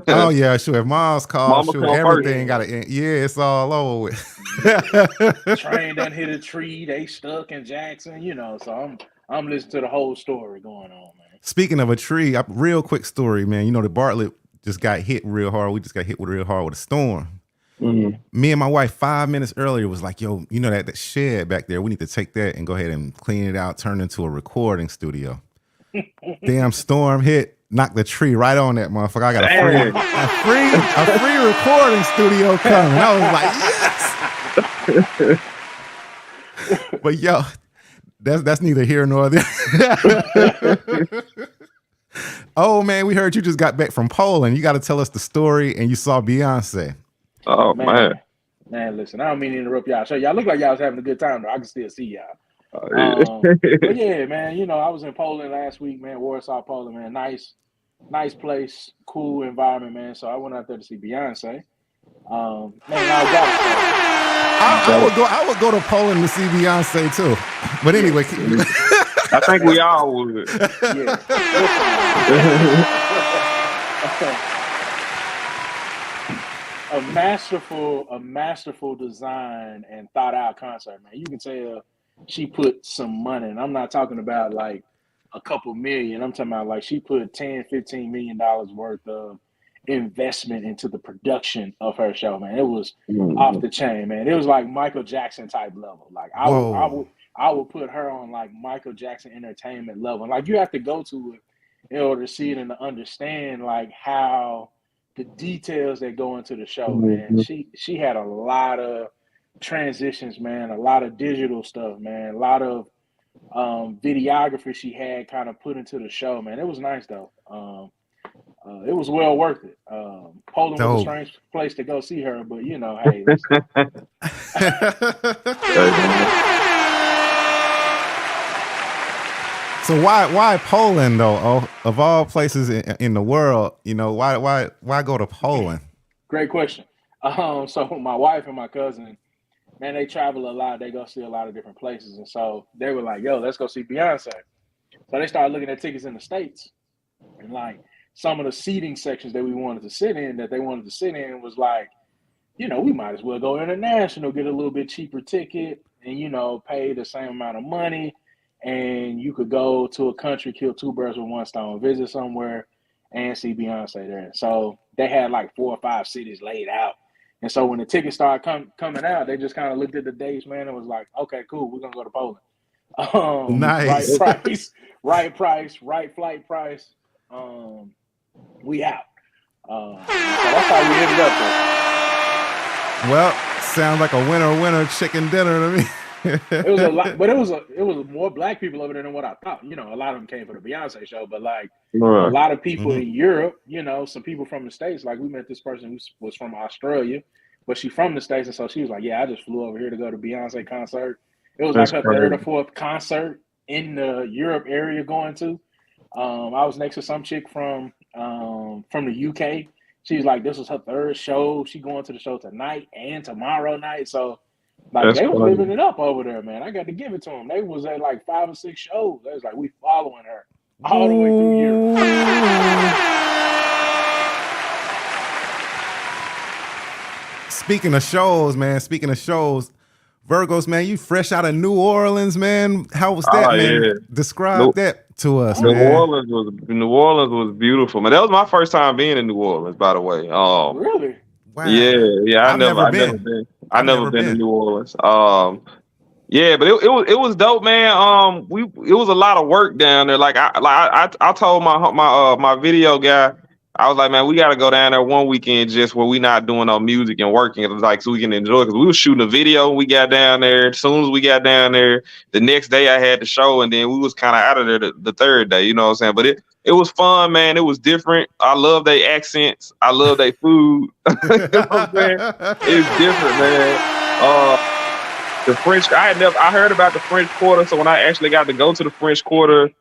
Oh yeah, sure. If mom's called, Mama sure, called everything got to. Yeah, it's all over with. Train done hit a tree. They stuck in Jackson, So I'm listening to the whole story going on, man. Speaking of a tree, real quick story, man. The Bartlett just got hit real hard. We just got hit real hard with a storm. Me and my wife 5 minutes earlier was like, yo, that shed back there, we need to take that and go ahead and clean it out, turn it into a recording studio. Damn storm hit, knocked the tree right on that motherfucker. I got a free recording studio coming. I was like, yes. But yo, that's neither here nor there. Oh man, we heard you just got back from Poland. You got to tell us the story, and you saw Beyonce. Oh man. Man, listen, I don't mean to interrupt y'all. So y'all look like y'all was having a good time, though. I can still see y'all. Yeah. But yeah, man, I was in Poland last week, man. Warsaw, Poland, man. Nice place, cool environment, man. So I went out there to see Beyonce. Man, I would go to Poland to see Beyonce too. But anyway, I think we all would. Yeah. A masterful design and thought out concert, man. You can tell she put some money, and I'm not talking about like a couple million. I'm talking about like she put $10-15 million worth of investment into the production of her show, man. It was off the chain, man. It was like Michael Jackson type level. Like I would put her on like Michael Jackson entertainment level. Like you have to go to it in order to see it and to understand like how the details that go into the show, man. She had a lot of transitions, man, a lot of digital stuff, man, a lot of videography she had kind of put into the show, man. It was nice though. It was well worth it. Poland was a strange place to go see her, but hey. So why Poland though? Of all places in the world, why go to Poland? Great question. So my wife and my cousin, man, they travel a lot. They go see a lot of different places, and so they were like, "Yo, let's go see Beyonce." So they started looking at tickets in the States, and like some of the seating sections that we wanted to sit in, that they wanted to sit in, was like, you know, we might as well go international, get a little bit cheaper ticket, and you know, pay the same amount of money, and you could go to a country, kill two birds with one stone, visit somewhere, and see Beyonce there. So they had like 4 or 5 cities laid out. And so when the tickets started coming out, they just kind of looked at the dates, man, and was like, okay, cool, we're gonna go to Poland. Nice. Right price, right flight price. We out. So that's how we ended up there. Well, sounds like a winner chicken dinner to me. It was a lot, but it was more black people over there than what I thought. You know, a lot of them came for the Beyonce show, but like a lot of people in Europe, you know, some people from the States. Like we met this person who was from Australia, but she's from the States, and so she was like, "Yeah, I just flew over here to go to Beyonce concert." It was like her third or fourth concert in the Europe area going to. I was next to some chick from the UK. She's like, this was her third show. She going to the show tonight and tomorrow night. So, like, they was living it up over there, man. I got to give it to them. They was at like 5 or 6 shows. They was like, we following her all the way through Europe. Speaking of shows, man. Virghost, man, you fresh out of New Orleans, man. How was that, man? Yeah. Describe that to us, New man. New Orleans was beautiful, man. That was my first time being in New Orleans, by the way. Really? Wow. Yeah. I've never been to New Orleans. Yeah, but it was dope, man. It was a lot of work down there. Like I told my video guy, I was like, man, we got to go down there one weekend just where we not doing no music and working, like so we can enjoy it. Because we was shooting a video when we got down there. As soon as we got down there, the next day I had the show, and then we was kind of out of there the third day. You know what I'm saying? But it was fun, man. It was different. I love their accents. I love their food. You know what I'm saying? It's different, man. The French, I heard about the French Quarter, so when I actually got to go to the French Quarter,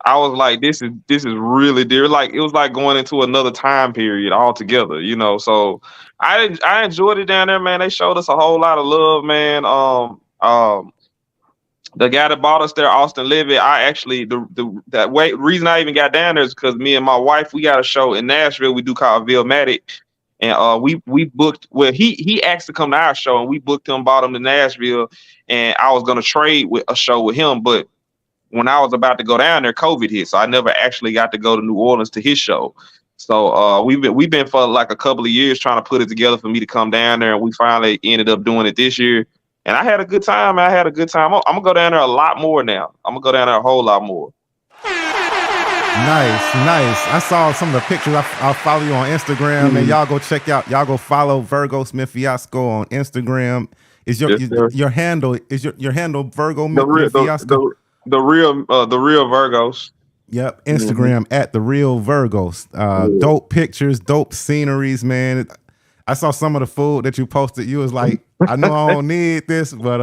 I was like, this is really dear. Like it was like going into another time period altogether, you know. So I enjoyed it down there, man. They showed us a whole lot of love, man. The guy that bought us there, Austin Levitt, I actually reason I even got down there is because me and my wife, we got a show in Nashville we do called Vilmatic. And we booked, well, he asked to come to our show, and we booked him, bought him to Nashville, and I was gonna trade with a show with him, but when I was about to go down there, COVID hit, so I never actually got to go to New Orleans to his show. So we've been for like a couple of years trying to put it together for me to come down there, and we finally ended up doing it this year. And I had a good time. I'm gonna go down there a lot more now. I'm gonna go down there a whole lot more. Nice. I saw some of the pictures. I'll follow you on Instagram, and y'all go check out. Y'all go follow Virghost Memphiasco on Instagram. Is your handle Virgo Memphiasco? The real Virgos. Yep, Instagram at the real Virgos. Dope pictures, dope sceneries, man. I saw some of the food that you posted. You was like, I know I don't need this, but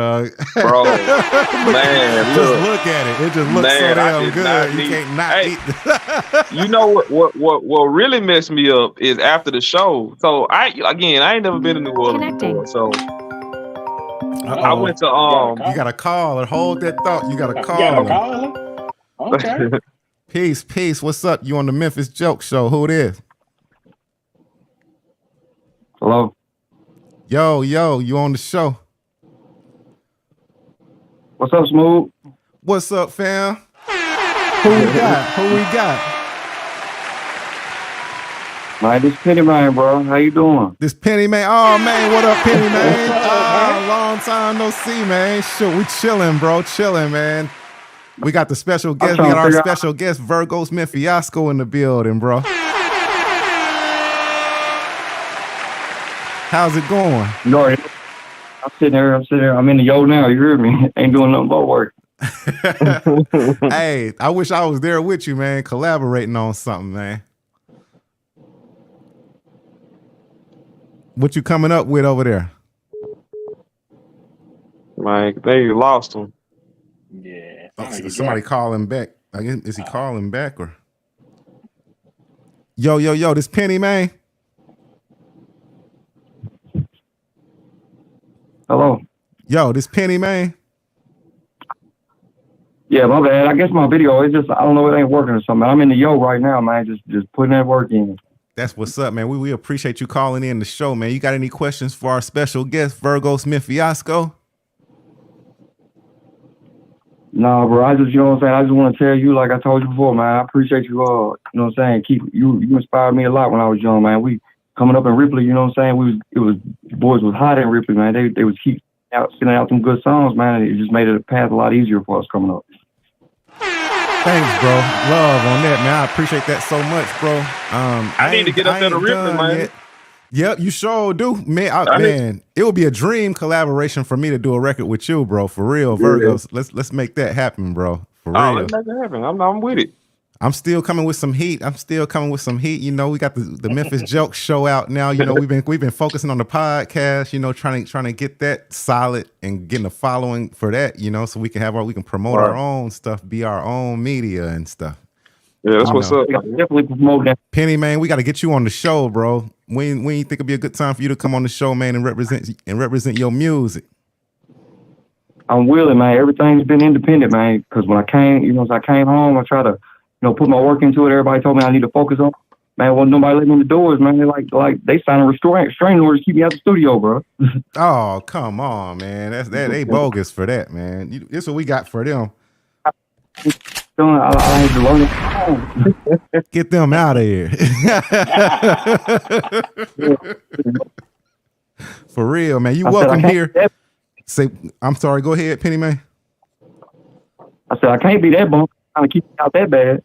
bro, man, just look at it. It just looks so damn good. You can't not eat this. You know what really messed me up is after the show. So I ain't never been to New Orleans before. So I went to You got to call and hold that thought. You got to call. Okay. Peace. What's up? You on the Memphis Jelks show? Who it is? Hello. Yo, you on the show? What's up, Smooth? What's up, fam? Who we got? Man, this Penny Man, bro. How you doing? This Penny Man. Oh, man, what up, Penny Man? Long time no see, man. Shoot, we chilling, bro. Chilling, man. We got the special guest. We got our special guest, Virghost Memphiasco, in the building, bro. How's it going? No, I'm sitting here. I'm in the yo now. You hear me? Ain't doing nothing but work. Hey, I wish I was there with you, man, collaborating on something, man. What you coming up with over there? Like they lost him. Yeah. Somebody calling back. I guess, is he calling back or? Yo, this Penny, man. Hello. Yo, this Penny, man. Yeah, my bad. I guess my video, it's just, I don't know, it ain't working or something. I'm in the yo right now, man. Just putting that work in. That's what's up, man. We appreciate you calling in the show, man. You got any questions for our special guest, Virghost Memphiasco? Nah, bro. I just, you know what I'm saying? I just want to tell you, like I told you before, man, I appreciate you, you know what I'm saying? You inspired me a lot when I was young, man. We coming up in Ripley, you know what I'm saying? Boys was hot in Ripley, man. They was keep sending out some good songs, man. And it just made it a path a lot easier for us coming up. Thanks, bro. Love on that, man. I appreciate that so much, bro. I need to get up there to Ripley, man. Yep, you sure do, man. Man, it would be a dream collaboration for me to do a record with you, bro. For real, Virgos. Let's make that happen, bro. For real. Let's make it happen. I'm with it. I'm still coming with some heat. You know, we got the Memphis Jelks show out now. You know, we've been focusing on the podcast. You know, trying to get that solid and getting a following for that. You know, so we can promote our own stuff, be our own media and stuff. Yeah, that's what's up. Definitely promote that. Penny, man, we got to get you on the show, bro. When you think it'd be a good time for you to come on the show, man, and represent your music? I'm willing, man. Everything's been independent, man. Because when I came, you know, as I came home, I tried to, you know, put my work into it. Everybody told me I need to focus on. Man, wasn't nobody let me in the doors, man. They like they signed a restraining order to keep me out the studio, bro. Oh, come on, man. They bogus for that, man. This is what we got for them. I had to learn it. Get them out of here. For real, man. You welcome here. I'm sorry. Go ahead, Penny, man. I said I can't be that bump. Trying to keep it out that bad.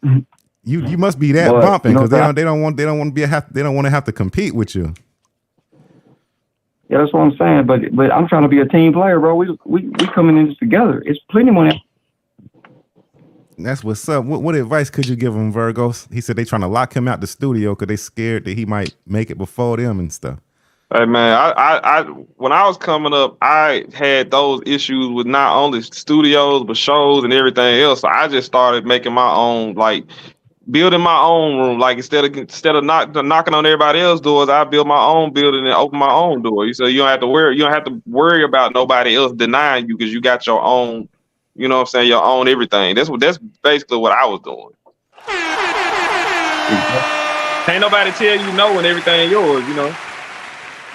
You must be that bumping because they don't want to have to compete with you. Yeah, that's what I'm saying. But I'm trying to be a team player, bro. We coming in this together. It's plenty of money. That's what's up. What advice could you give him, Virgos? He said they trying to lock him out the studio because they scared that he might make it before them and stuff. Hey man, I when I was coming up, I had those issues with not only studios but shows and everything else. So I just started making my own, like building my own room. Like instead of knocking on everybody else's doors, I build my own building and open my own door. So you don't have to worry about nobody else denying you because you got your own. You know what I'm saying? Your own everything. That's basically what I was doing. Can't nobody tell you no when everything yours, you know.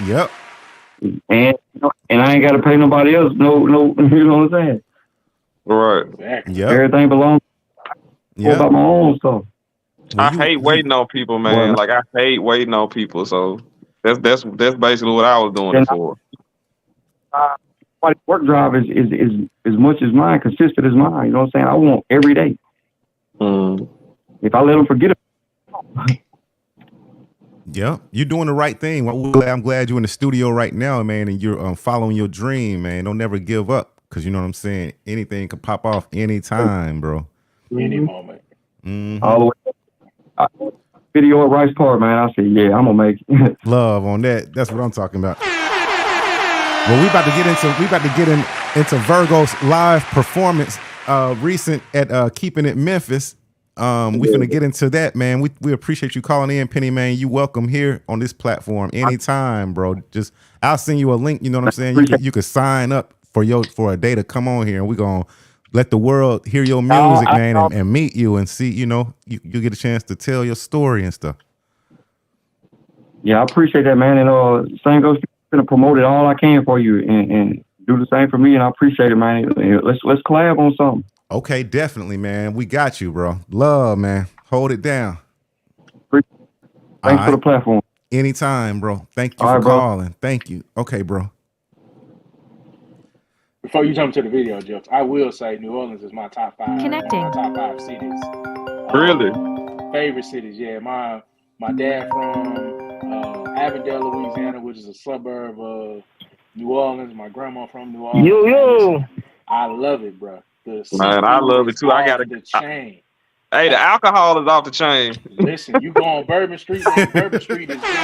Yep. And I ain't got to pay nobody else. No, you know what I'm saying? Right. Exactly. Yep. Everything belongs. Yeah. About my own stuff. I hate waiting on people, man. Like I hate waiting on people. So that's basically what I was doing it for. Work drive is as much as mine, consistent as mine. You know what I'm saying? I want every day. If I let them forget it. Yeah, you're doing the right thing. I'm glad you're in the studio right now, man, and you're following your dream, man. Don't never give up, because you know what I'm saying? Anything could pop off anytime, bro. Any moment. Mm-hmm. All the way. Video at Rice Park, man. I said, yeah, I'm gonna make it. Love on that. That's what I'm talking about. Well, we about to get into Virgo's live performance recent at Keeping It Memphis. We finna get into that, man. We appreciate you calling in, Penny, man. You welcome here on this platform anytime, bro. Just I'll send you a link. You know what I'm saying? You could sign up for a day to come on here, and we're gonna let the world hear your music, man, and meet you and see. You know, you get a chance to tell your story and stuff. Yeah, I appreciate that, man. And same goes. I'm gonna promote it all I can for you, and do the same for me. And I appreciate it, man. Let's collab on something. Okay, definitely, man. We got you, bro. Love, man. Hold it down. Thanks for the platform. Anytime, bro. Thank you for calling. Thank you. Okay, bro. Before you jump to the video, Jelks, I will say New Orleans is my top 5. Connecting. My top 5 cities. Really? Favorite cities, yeah. My dad from Avondale, Louisiana, which is a suburb of New Orleans. My grandma from New Orleans. Yo. I love it, bro. Man, I love it too. I got the chain. Hey, the alcohol is off the chain. Listen, you go on Bourbon Street, man. Bourbon Street is somebody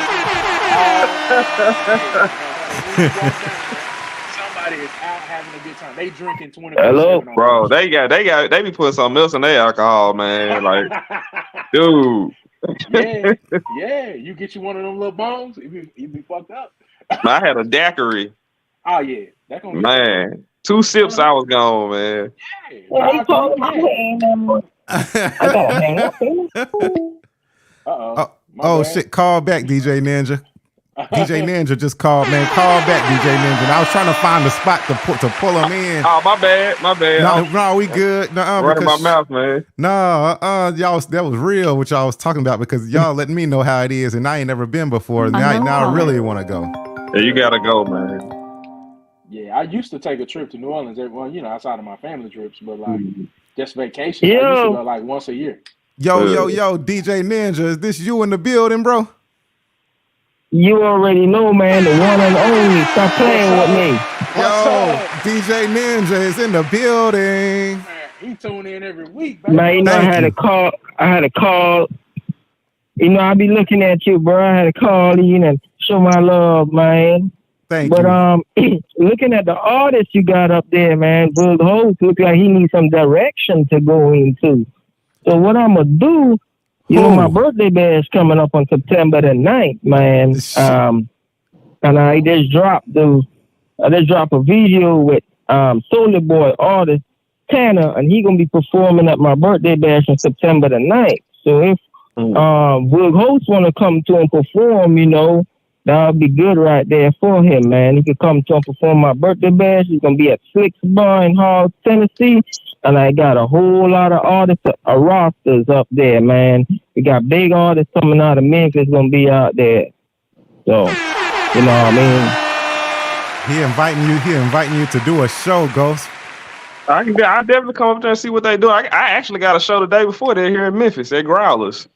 is out having a good time. They drinking 24/7. Hello, bro. They be putting something else in their alcohol, man. Like, dude. Yeah. You get you one of them little bones, you be fucked up. I had a daiquiri. Oh yeah, that gonna be Man, 2 sips, I was gone, man. yeah, Well, he drive through, told him I yeah. ain't no more. I gotta hang up. Uh-oh. Oh, My oh bad. shit! Call back, DJ Ninja. DJ Ninja just called, man. Call back, DJ Ninja. And I was trying to find the spot to pull him in. Oh, my bad. No, we good. No, Running my because mouth, man. y'all, that was real what y'all was talking about because y'all letting me know how it is, and I ain't never been before. Now I really want to go. Yeah, you gotta go, man. Yeah, I used to take a trip to New Orleans. Well, you know, outside of my family trips, but like just vacation. I used to go like once a year. Yo, DJ Ninja, is this you in the building, bro? You already know, man, the one and only. Stop playing with me. Yo, DJ Ninja is in the building. Man, he tune in every week, baby. Man, you know, I had a call. You know, I be looking at you, bro. I had to call in and show my love, man. Thank you. But looking at the artists you got up there, man, Virghost look like he needs some direction to go into. So what I'm gonna do, you know, my birthday bash coming up on September the 9th, man. And I just dropped a video with Soulja Boy artist Tanner, and he gonna be performing at my birthday bash on September the 9th. So if Virghost wanna come to and perform, you know, that would be good right there for him, man. He could come to and perform my birthday bash. He's gonna be at Flicks Bar in Hall, Tennessee. And I got a whole lot of artists, rosters up there, man. We got big artists coming out of Memphis gonna be out there. So, you know what I He inviting you to do a show, Ghost. I definitely come up there and see what they do. I actually got a show the day before they're here in Memphis at Growlers.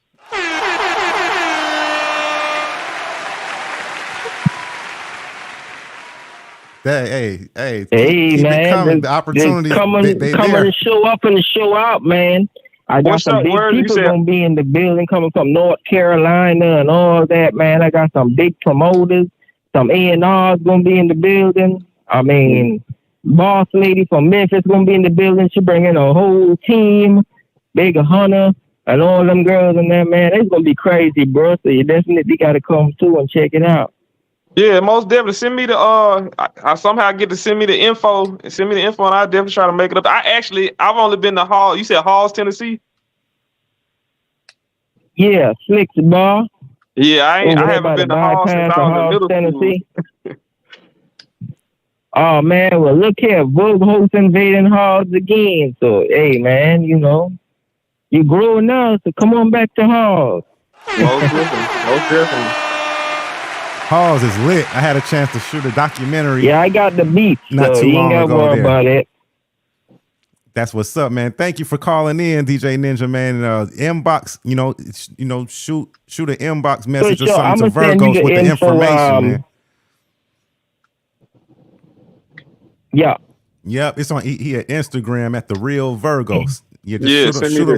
Hey, mean? Man, the opportunity coming to show up and to show out, man. I got some big people gonna be in the building coming from North Carolina and all that, man. I got some big promoters, some A&Rs gonna be in the building. I mean, boss lady from Memphis gonna be in the building. She bringing a whole team, Big Hunter, and all them girls in there, man. It's gonna be crazy, bro. So you definitely gotta come through and check it out. Yeah, most definitely. Send me the I somehow get to send me the info and I'll definitely try to make it up. I've only been to Hall. You said Halls, Tennessee? Yeah, Flicks Bar. Yeah, I haven't been to Halls since I was in middle Tennessee. Oh man, well look here, Virghost invading Halls again. So hey man, you know, you growing now, so come on back to Halls. Most definitely. Halls is lit. I had a chance to shoot a documentary. Yeah, I got the beat. Not so too you long ain't gotta ago. worry about it. That's what's up, man. Thank you for calling in, DJ Ninja, man. Inbox, shoot an inbox message or something to Virghost with the information, man. Yeah. Yep, it's on. He at Instagram at the real Virghost.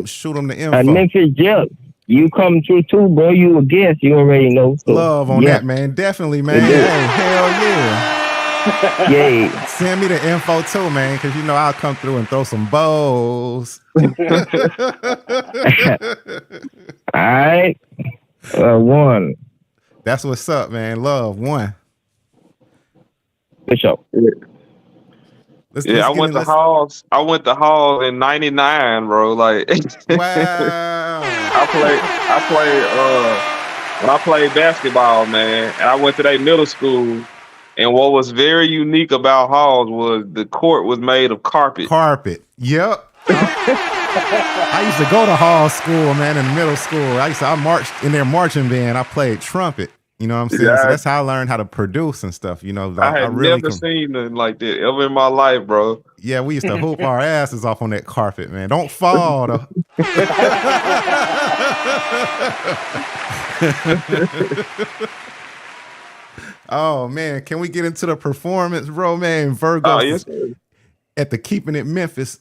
Shoot him the info. And Memphis Jelks. You come through too, bro. You a guest. You already know. So, love on that, man. Definitely, man. Hey, hell yeah. Yeah. Send me the info too, man, because you know I'll come through and throw some bows. All right. One. That's what's up, man. Love one. For sure. I went to Halls. I went to Halls in '99, bro. Like, wow. When I played basketball, man, and I went to their middle school. And what was very unique about Halls was the court was made of carpet. Yep. I used to go to Halls school, man, in middle school. I marched in their marching band. I played trumpet. You know what I'm saying? Yeah, so that's how I learned how to produce and stuff. You know, I had never seen nothing like that ever in my life, bro. Yeah, we used to hoop our asses off on that carpet, man. Don't fall, though. Oh man, can we get into the performance, bro? Man, Virghost at the Keeping It Memphis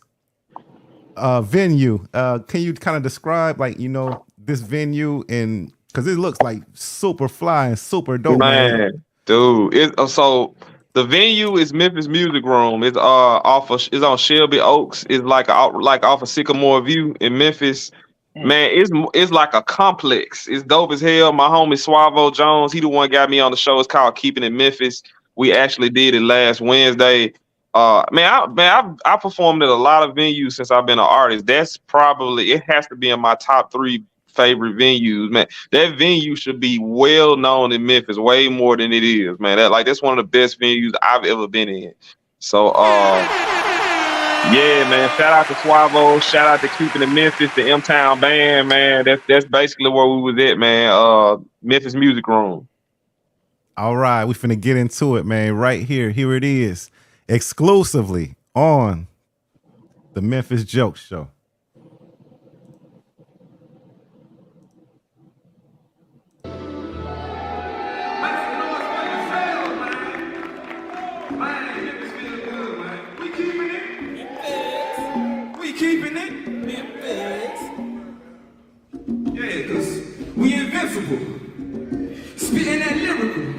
venue. Can you kind of describe, like, you know, this venue, and because it looks like super fly and super dope, man. Dude. So the venue is Memphis Music Room. It's it's on Shelby Oaks. It's like off of Sycamore View in Memphis. Man, it's like a complex. It's dope as hell. My homie Suavo Jones, he the one got me on the show. It's called Keeping It Memphis. we actually did it last Wednesday. I performed at a lot of venues since I've been an artist. That's probably, it has to be in my top 3 favorite venues, man. That venue should be well known in Memphis, way more than it is, man. That's one of the best venues I've ever been in. So yeah, man. Shout out to Suavo. Shout out to Keeping It Memphis, the M-Town band, man. That's basically where we was at, man. Memphis Music Room. All right, we finna get into it, man. Right here. Here it is. Exclusively on the Memphis Jelks Show. Keeping it Memphis. Yeah, cause we invincible. Spitting that lyrical.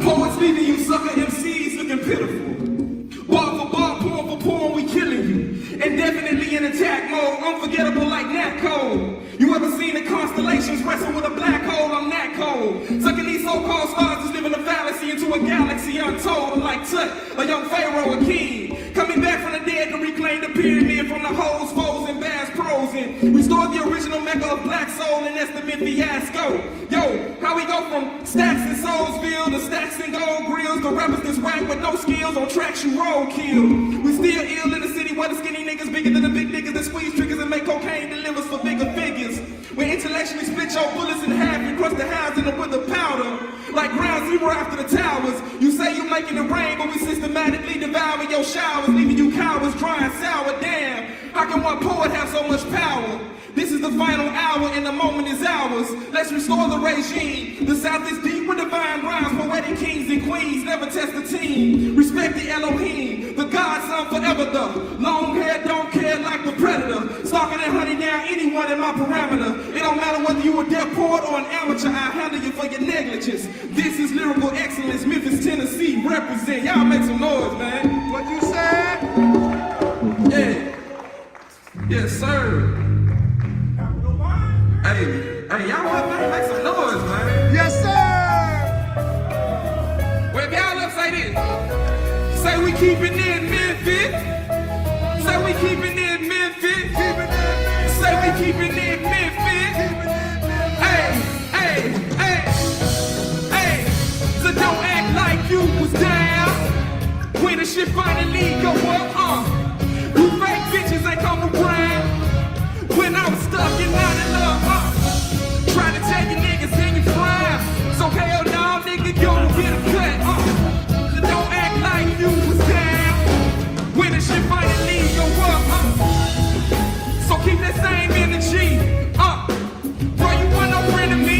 Poets leaving you sucker MCs looking pitiful. Bar for bar, poem for poem, we killing you. And definitely in attack mode, unforgettable like Nat Cole. You ever seen the constellations wrestle with a black hole? I'm Nat Cole. Sucking these so-called stars is living a fallacy into a galaxy untold. I'm like Tut, a young pharaoh, a king. Coming back from the dead to reclaim the pyramid from the hoes, foes, and Bass Pros. And restore the original mecca of black soul, and that's the Memphiasco. Yo, how we go from stacks in Soulsville to stacks and gold grills, the rappers that's whack with no skills on tracks you roll kill. We still ill in the city where the skinny niggas bigger than the big niggas that squeeze triggers and make cocaine delivers for bigger figures. We intellectually split your bullets in half and crush the hounds in them with the powder. Like ground zero after the towers. You say you making it rain, but we systematically devouring your showers, leaving you cowards drying sour. Damn, how can one poet have so much power? This is the final hour and the moment is ours. Let's restore the regime. The South is deep with divine rhymes, poetic kings and queens. Never test the team. Respect the Elohim, the godson forever. The long hair don't care like the predator. Stalking and hunting down anyone in my parameter. It don't matter whether you a deaf poet or an amateur. I handle you for your negligence. This is lyrical excellence. Memphis, Tennessee, represent. Y'all make some noise, man. What you said? Yeah. Yes, sir. Hey, y'all want to make some noise, man? Yes, sir! Well, if y'all up say this, say we keeping it in Memphis. Say we keeping it in Memphis. Say we keeping it in Memphis. Hey. So don't act like you was down when the shit finally go up, You fake bitches ain't come around. When I was stuck and not in love, trying to tell you niggas in your prime. So hell no, nigga, you don't get a cut, So don't act like you was down when the shit finally go up, So keep that same energy, Bro, you want no friend of me?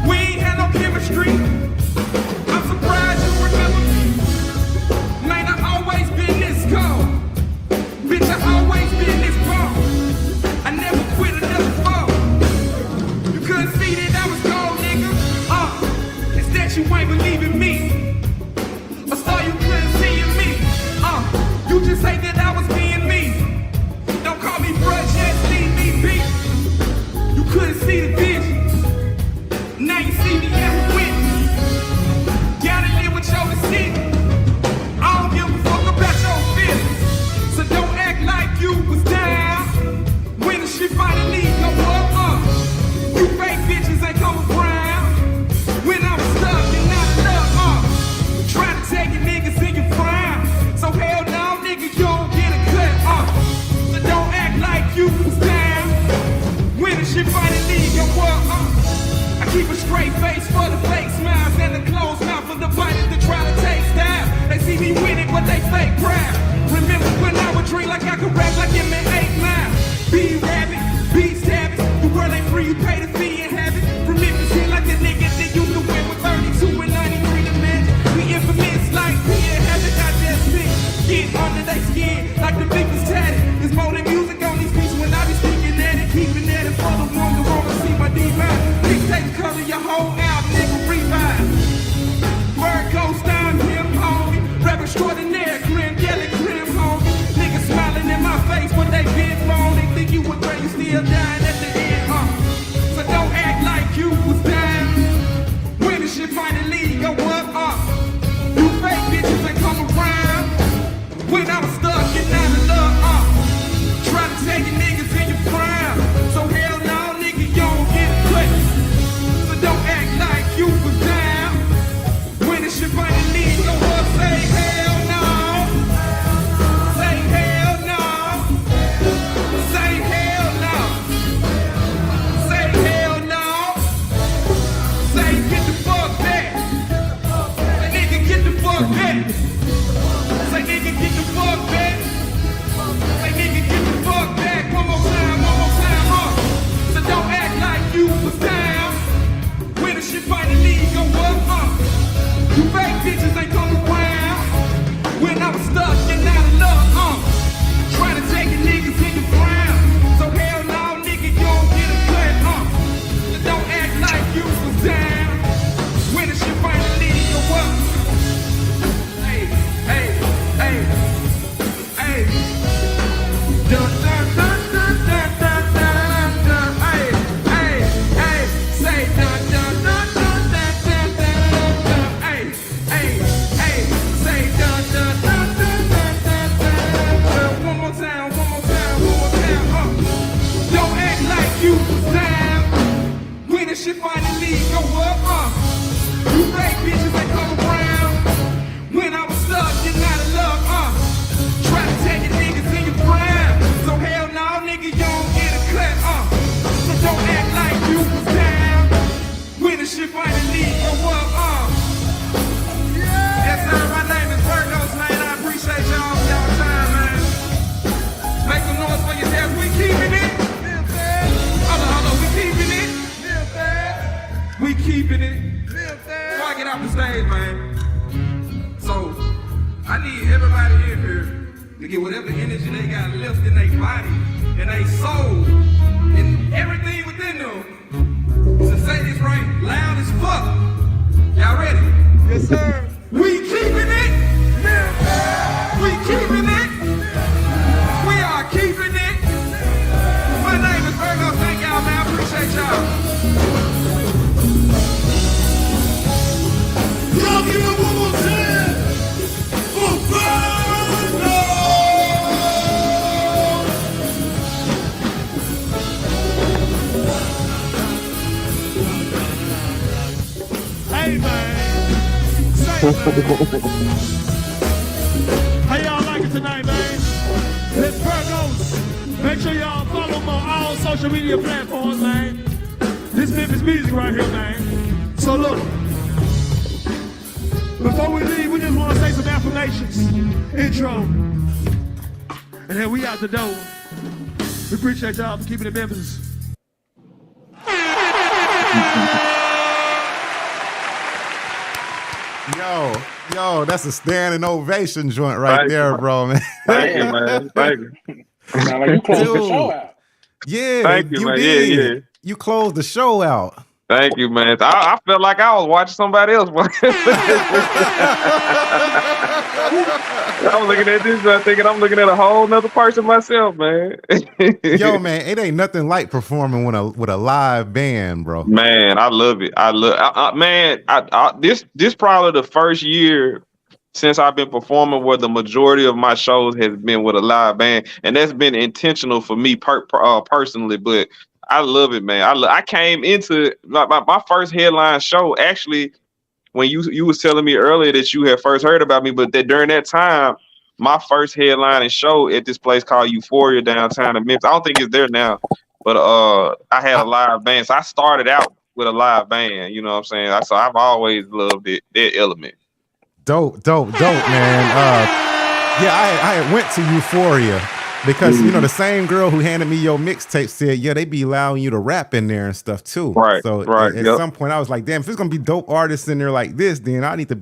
We ain't had no chemistry. I'm surprised you remember me. Man, I always been this cold. Bitch, I always been this bold. I never quit another foe. You couldn't see that I was cold, nigga. It's that you ain't believing me. I saw you couldn't see in me. You just say that I was being me. Don't call me bruh, just leave me be. You couldn't see the vision. Now you see me as a witness. Gotta live with your decision. I don't give a fuck about your feelings. So don't act like you was down when the shit finally go up, You fake bitches ain't come around when I was stuck and not enough, Trying to take your niggas in your prime. So hell no, nigga, you don't get a cut, So don't act like you was down when the shit finally go up, I keep a straight face for the fake smiles and the closed mouth for the bodies that try to take style. They see me winning, but they fake proud. Remember when I would drink like I could rap like him in 8 Mile. Be rabbit, be savage. The world ain't free, you pay the fee and have it. From Memphis here like the nigga that used to win with 32 and 93 to match. We infamous like P and Habit, I just pick. Get under they skin like the biggest tatted. There's more than music on these beats when I be speaking at it. Keeping at it for the ones who wanna see my divine. Mixtape cover your whole album, nigga, revive. Virghost, I'm him, homie. Rap extraordinaire, grim, yelling, grim, homie. the energy they got left in their body and their soul and everything within them. To say this right, loud as fuck. Y'all ready? Yes, sir. We keeping it. We keeping it. We are keeping it. My name is Virghost. Thank y'all, man. I appreciate y'all. Y'all give it one more time for Virghost. Hey, man. Say, man. How y'all like it tonight, man? This Virghost. Make sure y'all follow him on all social media platforms, man. This Memphis music right here, man. So look. Before we leave, we just want to say some affirmations. Intro. And then we out the door. We appreciate y'all for keeping it Memphis. Yo, that's a standing ovation joint right there, bro, man. Thank you, man. Thank you. Sound like you closed the show out. Yeah, Thank you, man. did. Yeah. You closed the show out. Thank you, man. I felt like I was watching somebody else. I was looking at this, thinking I'm looking at a whole nother person myself, man. Yo, man, it ain't nothing like performing with a live band, bro. Man, I love it. This probably the first year since I've been performing where the majority of my shows has been with a live band, and that's been intentional for me personally. But I love it, man. I came into my first headline show actually when you was telling me earlier that you had first heard about me, but that during that time, my first headlining show at this place called Euphoria downtown in Memphis. I don't think it's there now, but I had a live band, so I started out with a live band. You know what I'm saying? So I've always loved that element. Dope, man. Yeah, I had went to Euphoria because you know the same girl who handed me your mixtape said, yeah, they be allowing you to rap in there and stuff too. Right. So at some point I was like, damn, if it's gonna be dope artists in there like this, then I need to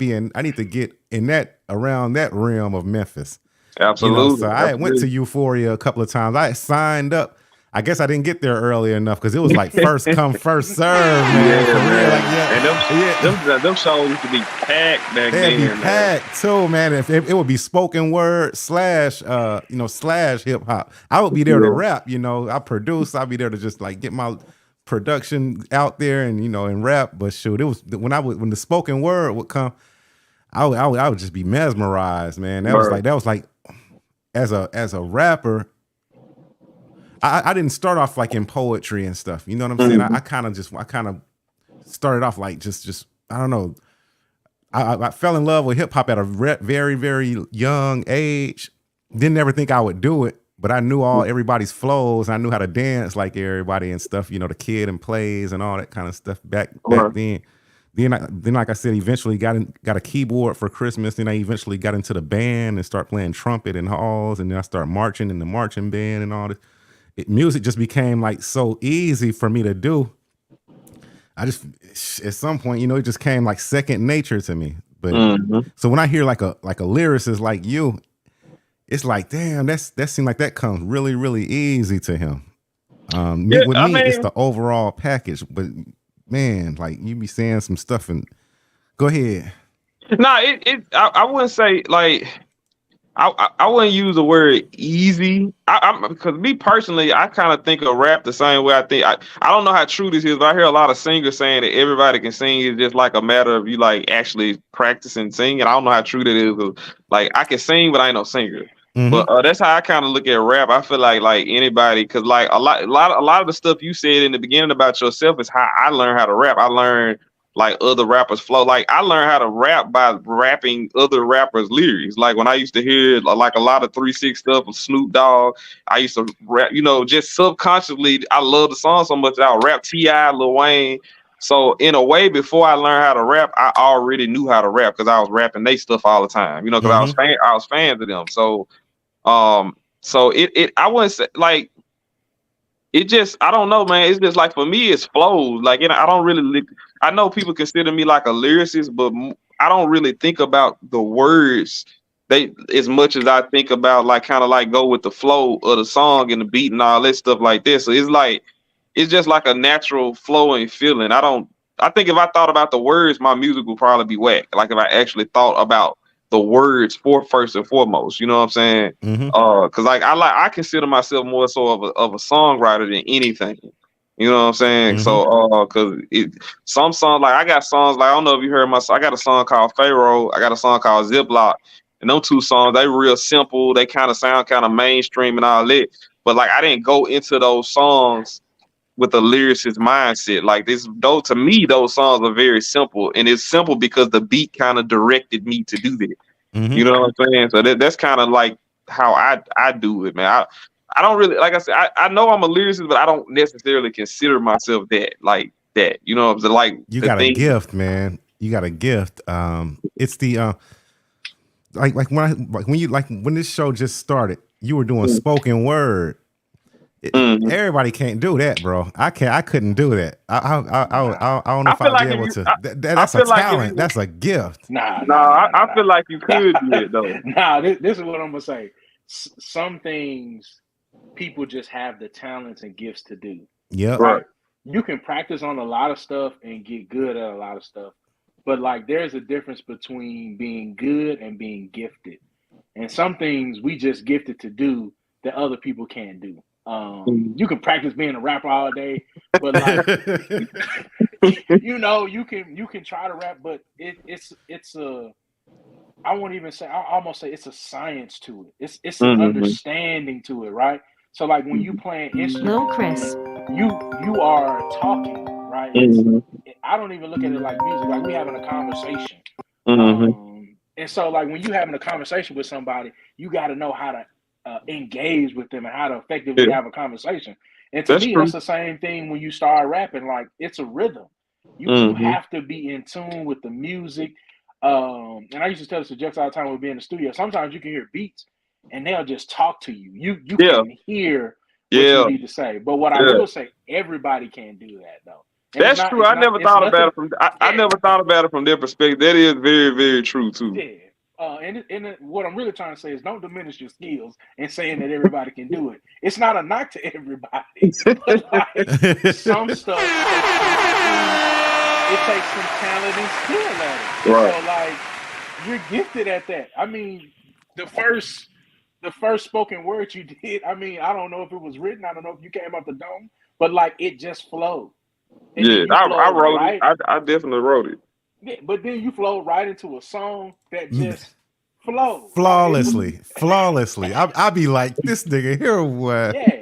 get in that around that realm of Memphis. Absolutely. You know, so I went to Euphoria a couple of times. I had signed up. I guess I didn't get there early enough because it was like first come, first serve, man. And them shows used to be packed back then. They'd be packed too, man. If it would be spoken word / hip hop, I would be there to rap. You know, I produce. I'd be there to just like get my production out there and rap. But shoot, it was when the spoken word would come, I would just be mesmerized, man. That was like as a rapper. I didn't start off like in poetry and stuff. You know what I'm saying? I kind of started off like just I don't know. I fell in love with hip hop at a very, very young age. Didn't ever think I would do it, but I knew everybody's flows. I knew how to dance like everybody and stuff. You know, the kid and plays and all that kind of stuff back then. Then, like I said, eventually got a keyboard for Christmas. Then I eventually got into the band and started playing trumpet in halls. And then I started marching in the marching band and all this. Music just became like so easy for me to do. I just at some point, it just came like second nature to me. But so when I hear like a lyricist like you, it's like, damn, that seemed like that comes really, really easy to him. It's the overall package. But man, like you be saying some stuff and go ahead. No, I wouldn't say like. I wouldn't use the word easy. Because me personally, I kind of think of rap the same way I think. I don't know how true this is, but I hear a lot of singers saying that everybody can sing. It's just like a matter of you like actually practicing singing. I don't know how true that is. Like I can sing, but I ain't no singer. But that's how I kind of look at rap. I feel like anybody, because like a lot of the stuff you said in the beginning about yourself is how I learned how to rap. I learned like other rappers flow. Like I learned how to rap by rapping other rappers' lyrics. Like when I used to hear like a lot of 3 6 stuff with Snoop Dogg, I used to rap, just subconsciously. I love the song so much that I would rap T.I., Lil Wayne. So in a way, before I learned how to rap, I already knew how to rap because I was rapping they stuff all the time. Because I was fans of them. So I wouldn't say like. It just, I don't know, man. It's just like for me, it's flows. Like, I don't really, I know people consider me like a lyricist, but I don't really think about the words they, as much as I think about like kind of like go with the flow of the song and the beat and all that stuff like this. So it's like it's just like a natural flowing feeling. I think if I thought about the words, my music would probably be whack. Like if I actually thought about the words for first and foremost, you know what I'm saying? Cause like I consider myself more so of a songwriter than anything. You know what I'm saying? So cause some songs, like I got songs like I don't know if you heard I got a song called Pharaoh, I got a song called Ziploc. And those two songs, they real simple. They kind of sound kind of mainstream and all that. But like I didn't go into those songs with a lyricist mindset. Like those to me, those songs are very simple. And it's simple because the beat kind of directed me to do that. You know what I'm saying? So that's kind of like how I do it, man. I don't really, like I said, I know I'm a lyricist, but I don't necessarily consider myself that, like that. You know what I'm saying? Like you got a gift, man. You got a gift. It's the when this show just started, you were doing spoken word. Everybody can't do that, bro. I couldn't do that. I don't know if I'd be able to. That's a talent. That's a gift. I feel like you could do it though. This is what I'm gonna say. Some things people just have the talents and gifts to do. Yeah, right. You can practice on a lot of stuff and get good at a lot of stuff. But like there's a difference between being good and being gifted. And some things we just gifted to do that other people can't do. You can practice being a rapper all day, but like you know, you can try to rap, but it's a I won't even say I almost say it's a science to it. It's an understanding to it, right? So like when you playing instruments, Chris, you are talking, right? I don't even look at it like music. Like we having a conversation. And so like when you having a conversation with somebody, you got to know how to engage with them and how to effectively have a conversation. And to me, that's the same thing when you start rapping. Like it's a rhythm. You have to be in tune with the music. And I used to tell this to Jelks all the time when we be in the studio. Sometimes you can hear beats and they'll just talk to you. You can hear what you need to say. But what I will say, everybody can't do that though. And that's true. I never thought about it from I never thought about it from their perspective. That is very, very true too. Yeah. And what I'm really trying to say is don't diminish your skills and saying that everybody can do it. It's not a knock to everybody. But like some stuff it takes some talent and skill at it. Right. So like you're gifted at that. I mean, the first spoken word you did, I mean, I don't know if it was written, I don't know if you came up the dome, but like it just flowed. And I wrote it. I definitely wrote it. Yeah, but then you flowed right into a song that just flowed flawlessly. I'd be like, this nigga here, what? Yeah,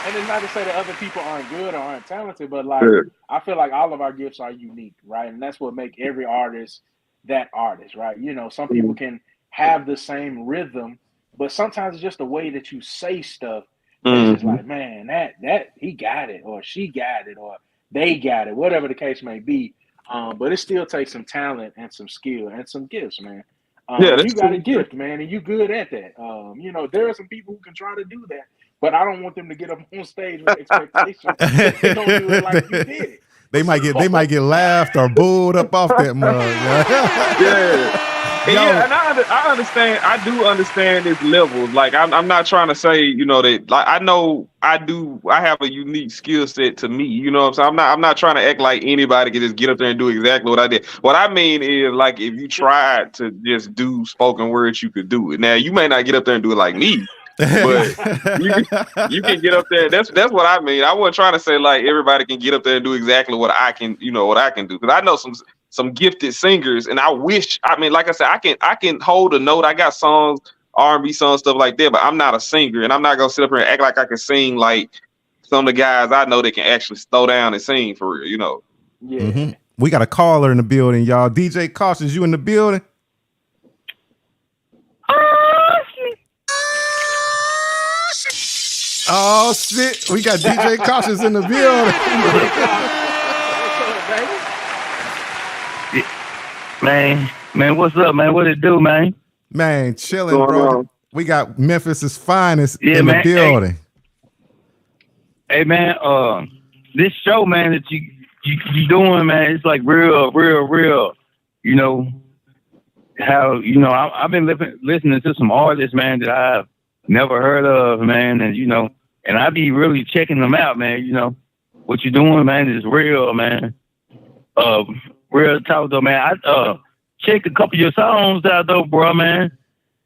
and it's not to say that other people aren't good or aren't talented, but like I feel like all of our gifts are unique, right? And that's what makes every artist that artist, right? You know, some people can have the same rhythm, but sometimes it's just the way that you say stuff. It's just like, man, that he got it, or she got it, or they got it, whatever the case may be. But it still takes some talent and some skill and some gifts, man. You got a gift, man, and you good at that. You know, there are some people who can try to do that, but I don't want them to get up on stage with expectations. They don't do it like you did it. They might get laughed or booed up off that mug. And I understand. I do understand its levels. Like I'm not trying to say, you know, that like I know I have a unique skill set to me. You know what I'm saying? I'm not trying to act like anybody can just get up there and do exactly what I did. What I mean is like if you tried to just do spoken words, you could do it. Now you may not get up there and do it like me. But you can get up there. That's what I mean. I wasn't trying to say like everybody can get up there and do exactly what I can, you know, what I can do. Because I know some gifted singers, and I wish. I mean, like I said, I can hold a note. I got songs, R&B songs, stuff like that. But I'm not a singer, and I'm not gonna sit up here and act like I can sing like some of the guys I know that can actually slow down and sing for real. You know. Yeah. We got a caller in the building, y'all. DJ Cautious, you in the building? Oh shit! We got DJ Cautious in the building. Man, what's up, man? What it do, man? Man, chilling, bro. We got Memphis's finest in the building. Hey, man, this show, man, that you you doing, man. It's like real. You know how I've been listening to some artists, man, that I've never heard of, man, and I be really checking them out, man. You know what you doing, man, is real, man. Real talk though, man. I checked a couple of your songs out though, bro, man.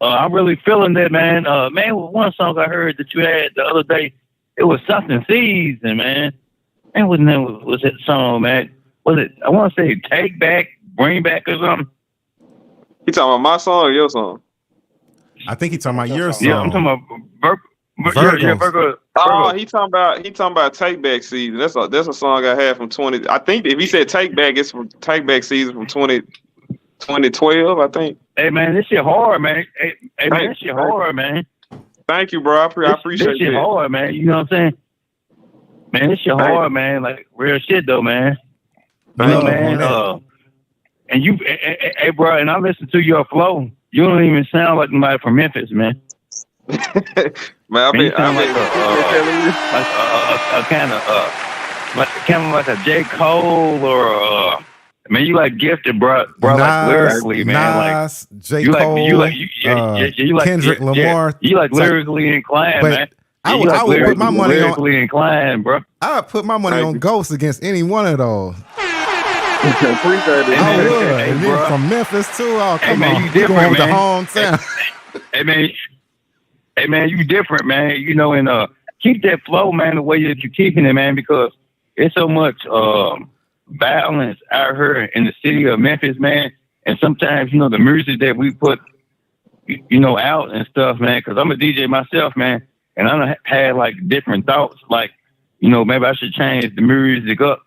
I'm really feeling that, man. Man, one song I heard that you had the other day, it was something season, man. Man, what name was that song, man? Was it? I want to say "Take Back, Bring Back" or something. You talking about my song or your song? I think he's talking about your song. Yeah, I'm talking about Virghost. Oh, he talking about Take Back season. That's a song I had from 20. I think if he said Take Back, it's from Take Back season from 2012. I think. Hey man, this shit hard, man. Hey man, this shit hard, man. Thank you, bro. I appreciate this shit that. hard, man. You know what I'm saying? Man, this shit hard, man. Like real shit though, man. You know, man. And you, hey, bro, and I listen to your flow. You don't even sound like somebody from Memphis, man. Man, you sound like a kind of like a J. Cole or man, you like gifted, bro, like lyrically, man. Nas, like J. Cole, you like Kendrick Lamar. You like lyrically inclined, man. I would put my money on lyrically inclined, bro. I would put my money on Ghost against any one of those. Appreciate it. I would. Hey, and bro. then from Memphis too. Oh, come man, on, you different, going with the man. hometown. Hey man, you different, man. You know, and keep that flow, man, the way that you're keeping it, man, because it's so much violence out here in the city of Memphis, man. And sometimes, the music that we put, out and stuff, man, because I'm a DJ myself, man, and I done had like different thoughts, like, maybe I should change the music up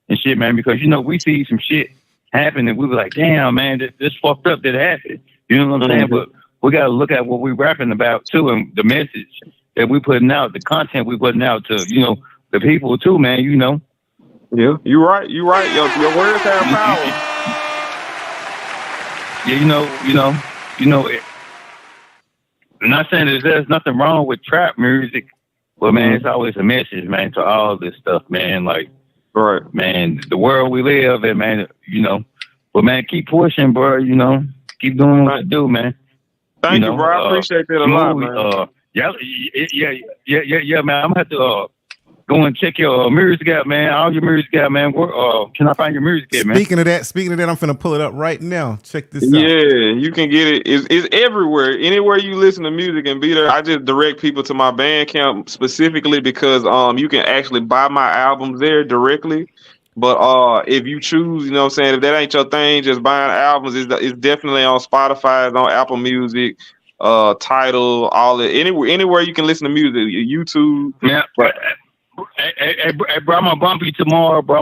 and shit, man, because, we see some shit happen and we were like, damn, man, this fucked up that happened. You know what I'm saying? But we got to look at what we're rapping about too, and the message that we putting out, the content we putting out to, the people too, man, Yeah, you're right. Your words have power. Yeah, I'm not saying that there's nothing wrong with trap music, but man, it's always a message, man, to all this stuff, man. Like, right, man, the world we live in, man, but man, keep pushing, bro, keep doing what you do, man. Thank you, bro. I appreciate that a lot, man. Yeah, man. I'm gonna have to go and check your music out, man. All your music out, man. Where can I find your music at, man? Speaking of that, I'm finna pull it up right now. Check this out. Yeah, you can get it. It's everywhere. Anywhere you listen to music and be there. I just direct people to my Bandcamp specifically because you can actually buy my albums there directly. But if you choose, if that ain't your thing, just buying albums, it's definitely on Spotify, it's on Apple Music, Tidal, all it. Anywhere you can listen to music, YouTube. Yeah, but hey, bro, I'm gonna bump you tomorrow, bro.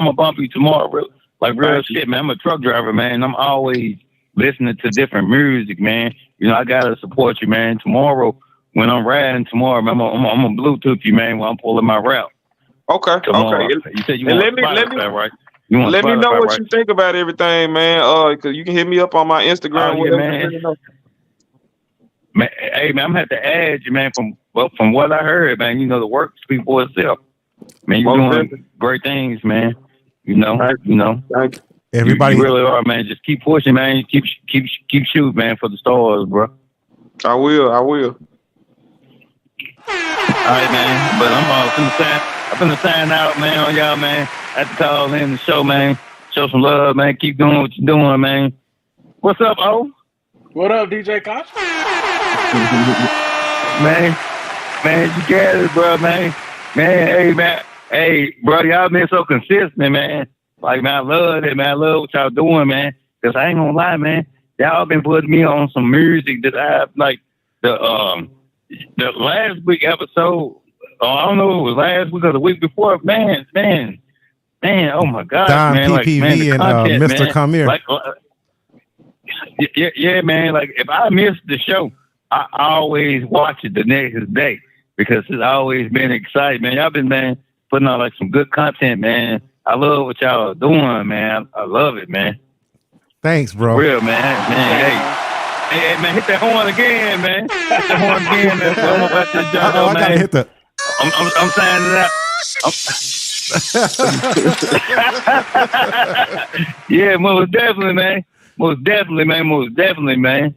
Like real shit, man. I'm a truck driver, man. I'm always listening to different music, man. I gotta support you, man. Tomorrow, when I'm riding tomorrow, man, I'm gonna Bluetooth you, man, while I'm pulling my route. Okay. Tomorrow. Okay. You said you want Spotify, right? Let me know what you think about everything, man. Because you can hit me up on my Instagram. Man, hey, man, I'm gonna have to add you, man. From what I heard, man, the work speaks for itself. Man, you're doing great things, man. Thank you. Everybody, you really are, man. Just keep pushing, man. Keep shooting, man, for the stars, bro. I will. All right, man. But I'm finna sign out, man, on y'all, man. I have to call in the show, man. Show some love, man. Keep doing what you're doing, man. What's up, O? What up, DJ Koch? man, you got it, bro, man. Hey, bro, y'all been so consistent, man. Like, man, I love it, man. I love what y'all doing, man. Because I ain't gonna lie, man. Y'all been putting me on some music that I like. The last week episode, I don't know if it was last week or the week before, man, oh my God, Don man. PPV like, man, the content, and Mr. Man, Come Here. Like, yeah, man. Like, if I missed the show, I always watch it the next day because it's always been exciting, man. Y'all been, man, putting out like some good content, man. I love what y'all are doing, man. I love it, man. Thanks, bro. Real, man. Hey, man, hit that horn again, man. Hit the horn again, man. I'm about to I gotta hit the. I'm signing it out. Yeah, most definitely, man. Most definitely, man. Most definitely, man.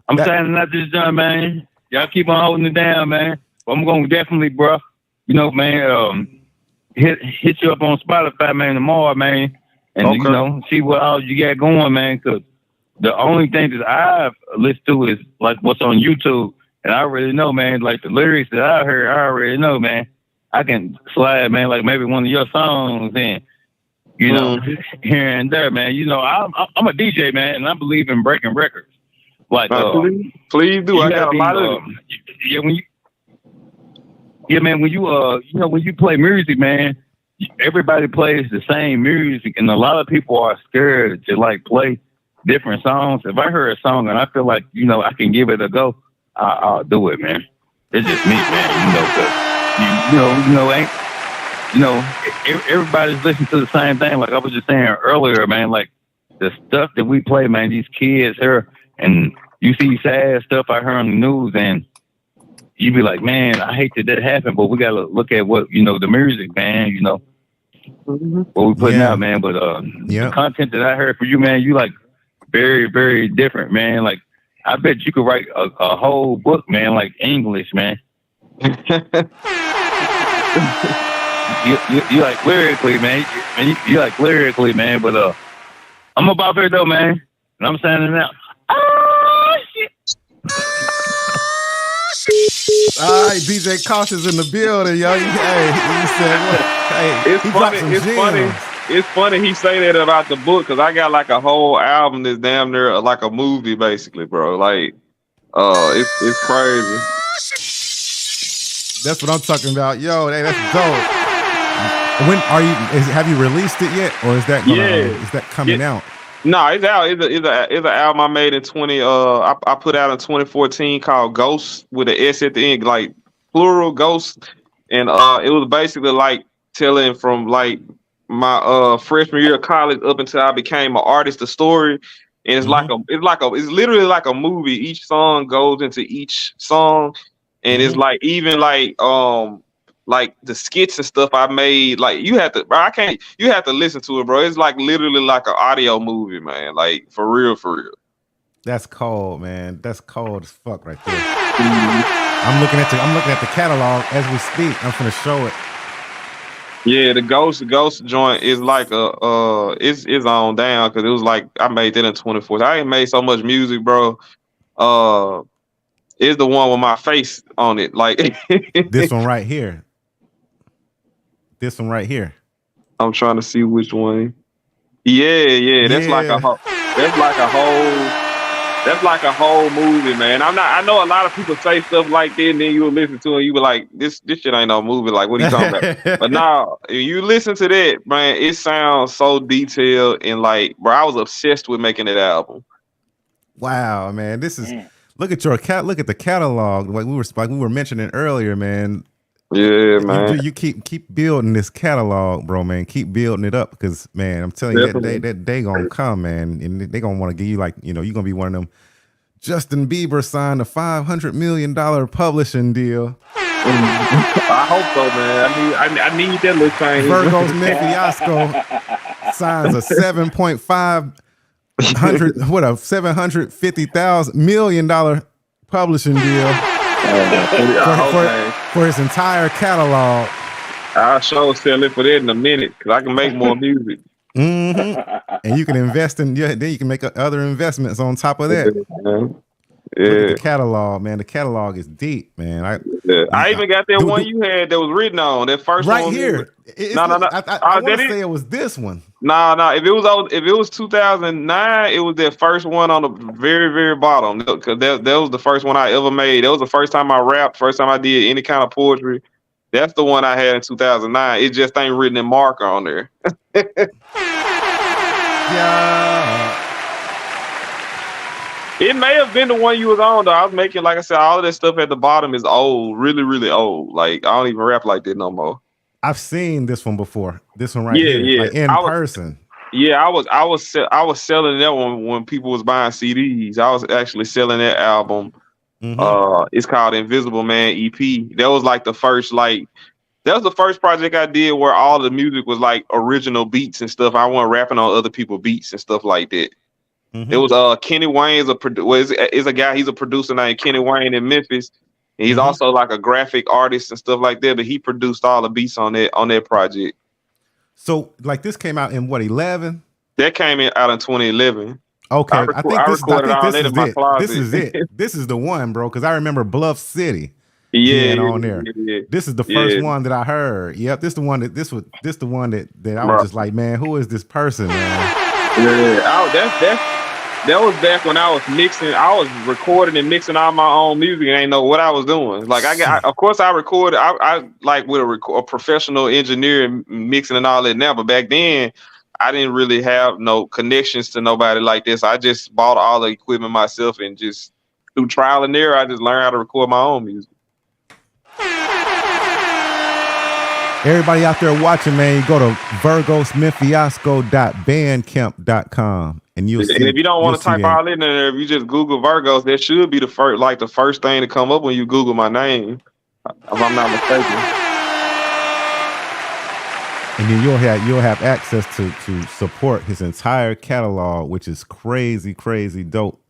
I'm signing out this joint, man. Y'all keep on holding it down, man. I'm gonna definitely, bro. You know, man. Hit you up on Spotify, man, tomorrow, man, and Okay. you know, see what all you got going, man. Cause the only thing that I've listened to is like what's on YouTube, and I already know, man. Like the lyrics that I heard, I already know, man. I can slide, man, like maybe one of your songs, and you know, here and there, man. You know, I'm a DJ, man, and I believe in breaking records. Like, please do. I got a lot of. Yeah, man, when you you know, when you play music, man, everybody plays the same music, and a lot of people are scared to like play different songs. If I hear a song and I feel like, you know, I can give it a go, I'll do it, man. It's just me, man. You know, everybody's listening to the same thing. Like I was just saying earlier, man. Like the stuff that we play, man. These kids here, and you see sad stuff I heard on the news, and you be like, man, I hate that happened, but we gotta look at what, you know, the music, man, you know, what we putting out, man. But the content that I heard for you, man, you like very, very different, man. Like I bet you could write a whole book, man, like English, man. you like lyrically, man. You like lyrically, man. But I'm about there though, man, and I'm signing out. Oh shit. All right, DJ Cautious in the building, yo. Hey, he said, what? Hey, it's funny. It's funny. It's funny he say that about the book because I got like a whole album that's damn near like a movie, basically, bro. Like, it's crazy. That's what I'm talking about, yo. Hey, that's dope. When are you? Have you released it yet, or is that is that coming out? No, it's out. It's an album I made in 20. I put out in 2014 called Ghosts with an S at the end, like plural Ghosts, and it was basically like telling from like my freshman year of college up until I became an artist, the story. And it's it's literally like a movie. Each song goes into each song, and it's like even like the skits and stuff I made, like you have to listen to it, bro. It's like literally like an audio movie, man. Like for real. That's cold, man. That's cold as fuck right there. I'm looking at the catalog as we speak. I'm gonna show it. Yeah, the Ghost joint is like it's on down because it was like I made that in 2014. I ain't made so much music, bro. It's the one with my face on it, like this one right here. This one right here. I'm trying to see which one. Yeah. That's like a whole movie, man. I know a lot of people say stuff like that, and then you will listen to it, you be like, this shit ain't no movie. Like, what are you talking about? But now, you listen to that, man, it sounds so detailed and like, bro, I was obsessed with making that album. Wow, man. This is look at the catalog. Like we were mentioning earlier, man. Yeah, man. You keep building this catalog, bro, man. Keep building it up because, man, I'm telling you, that day gonna come, man, and they gonna want to give you like, you know, you're gonna be one of them. Justin Bieber signed a $500 million publishing deal. I hope so, man. I need that little thing. Virghost Memphiasco signs a $750 million publishing deal. For his entire catalog. I'll sure sell it for that in a minute because I can make more music. And you can invest in, then you can make other investments on top of that. Look at the catalog, man. The catalog is deep, man. I even got that one you had that was written on that first right one here. No. I want to say it was this one. No. If it was 2009, it was that first one on the very, very bottom. Because that was the first one I ever made. That was the first time I rapped. First time I did any kind of poetry. That's the one I had in 2009. It just ain't written in marker on there. Yeah. It may have been the one you was on though. I was making, like I said, all of that stuff at the bottom is old, really, really old. Like I don't even rap like that no more. I've seen this one before. This one right here, like in person. Yeah, I was selling that one when people was buying CDs. I was actually selling that album. It's called Invisible Man EP. That was like the first like That was the first project I did where all the music was like original beats and stuff. I wasn't rapping on other people's beats and stuff like that. It was Kenny Wayne is a guy. He's a producer named Kenny Wayne in Memphis. And he's also like a graphic artist and stuff like that. But he produced all the beats on that project. So like this came out in what 11? That came out in 2011. Okay, I think this is my it. closet. This is it. This is the one, bro. Because I remember Bluff City. Yeah, on there. Yeah. This is the first one that I heard. Yep, this the one that I was just like, man, who is this person, man? Yeah, that was back when I was mixing. I was recording and mixing all my own music and ain't know what I was doing. Like of course I recorded. I like with a professional engineer and mixing and all that now. But back then, I didn't really have no connections to nobody like this. I just bought all the equipment myself and just through trial and error, I just learned how to record my own music. Everybody out there watching, man, you go to virghostmemphiasco.bandcamp.com and you'll see. And if you don't want to type all in there, if you just Google Virghost, that should be the first thing to come up when you Google my name, if I'm not mistaken. And then you'll have access to support his entire catalog, which is crazy dope.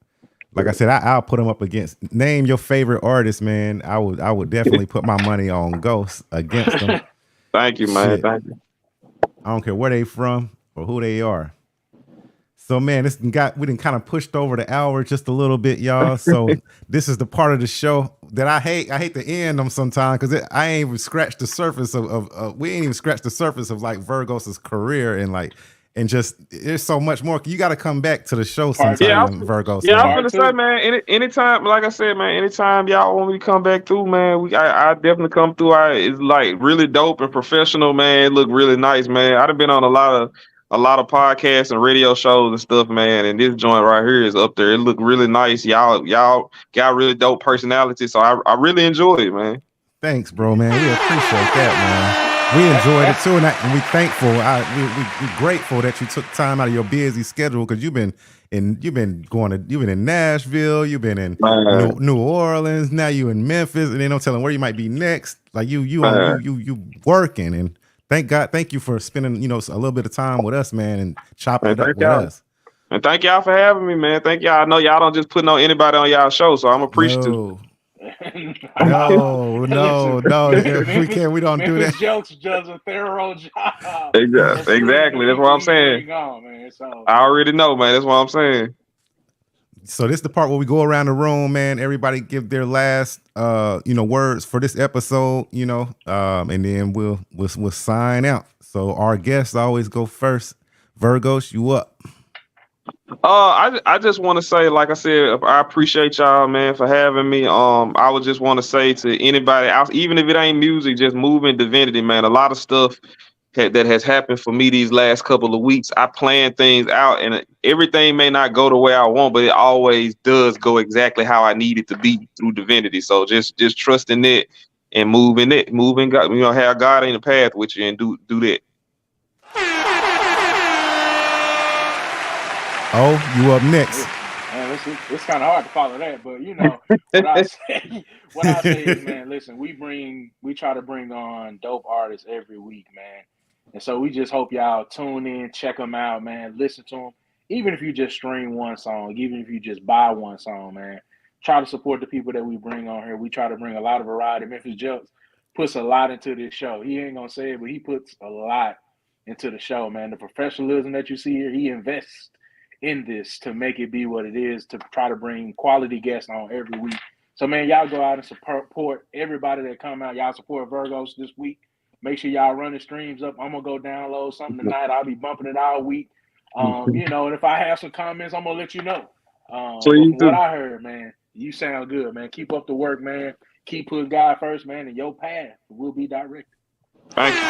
Like I said, I'll put him up against. Name your favorite artist, man. I would definitely put my money on Ghost against them. Thank you, man. Shit. Thank you. I don't care where they from or who they are. So, man, we done kind of pushed over the hour just a little bit, y'all. So this is the part of the show that I hate. I hate to end them sometimes because I ain't even scratched the surface of we ain't even scratched the surface of like Virghost's career and just there's so much more. You got to come back to the show sometime, Virghost. Yeah, I'm gonna say, man. Anytime, like I said, man. Anytime y'all want me to come back through, man, I definitely come through. It's like really dope and professional, man. It look really nice, man. I've been on a lot of podcasts and radio shows and stuff, man. And this joint right here is up there. It look really nice. Y'all got really dope personality, so I really enjoy it, man. Thanks, bro, man. We appreciate that, man. We enjoyed it too, and we thankful. We're grateful that you took time out of your busy schedule because you've been in Nashville, you've been in New Orleans, now you in Memphis, and then no telling where you might be next. Like you working, and thank you for spending a little bit of time with us, man, and chopping it up with us. And thank y'all for having me, man. Thank y'all. I know y'all don't just put anybody on y'all show, so I'm appreciative. No. We don't do that. Jelks does a thorough job. Exactly. That's what I'm saying. I already know, man. That's what I'm saying. So this is the part where we go around the room, man. Everybody give their last, words for this episode, and then we'll sign out. So our guests always go first. Virghost, you up? I just want to say, like I said, I appreciate y'all, man, for having me. I would just want to say to anybody else, even if it ain't music, just moving divinity, man. A lot of stuff that has happened for me these last couple of weeks. I plan things out, and everything may not go the way I want, but it always does go exactly how I need it to be through divinity. So just trusting it and moving God, have God in the path with you and do that. Oh, you up next? Man, it's kind of hard to follow that, but what I say is, man, listen, we try to bring on dope artists every week, man, and so we just hope y'all tune in, check them out, man, listen to them, even if you just stream one song, even if you just buy one song, man. Try to support the people that we bring on here. We try to bring a lot of variety. Memphis Jelks puts a lot into this show. He ain't gonna say it, but he puts a lot into the show, man. The professionalism that you see here, he invests in this to make it be what it is, to try to bring quality guests on every week. So, man, y'all go out and support everybody that come out. Y'all support Virghost this week. Make sure y'all run the streams up. I'm going to go download something tonight. I'll be bumping it all week. And if I have some comments, I'm going to let you know. From what I heard, man, you sound good, man. Keep up the work, man. Keep putting God first, man, and your path will be directed. Thank you.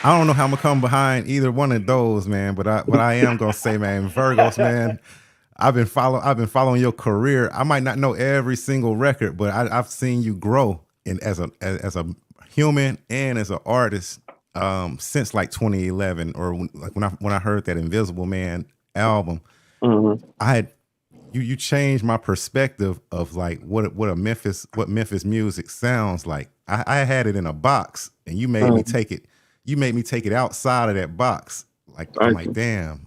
I don't know how I'm gonna come behind either one of those, man. But I am gonna say, man, Virghost, man, I've been following your career. I might not know every single record, but I've seen you grow as a human and as an artist since like 2011, or when I heard that Invisible Man album. Mm-hmm. you changed my perspective of like what Memphis music sounds like. I had it in a box, and you made me take it. You made me take it outside of that box. Like I'm like, damn.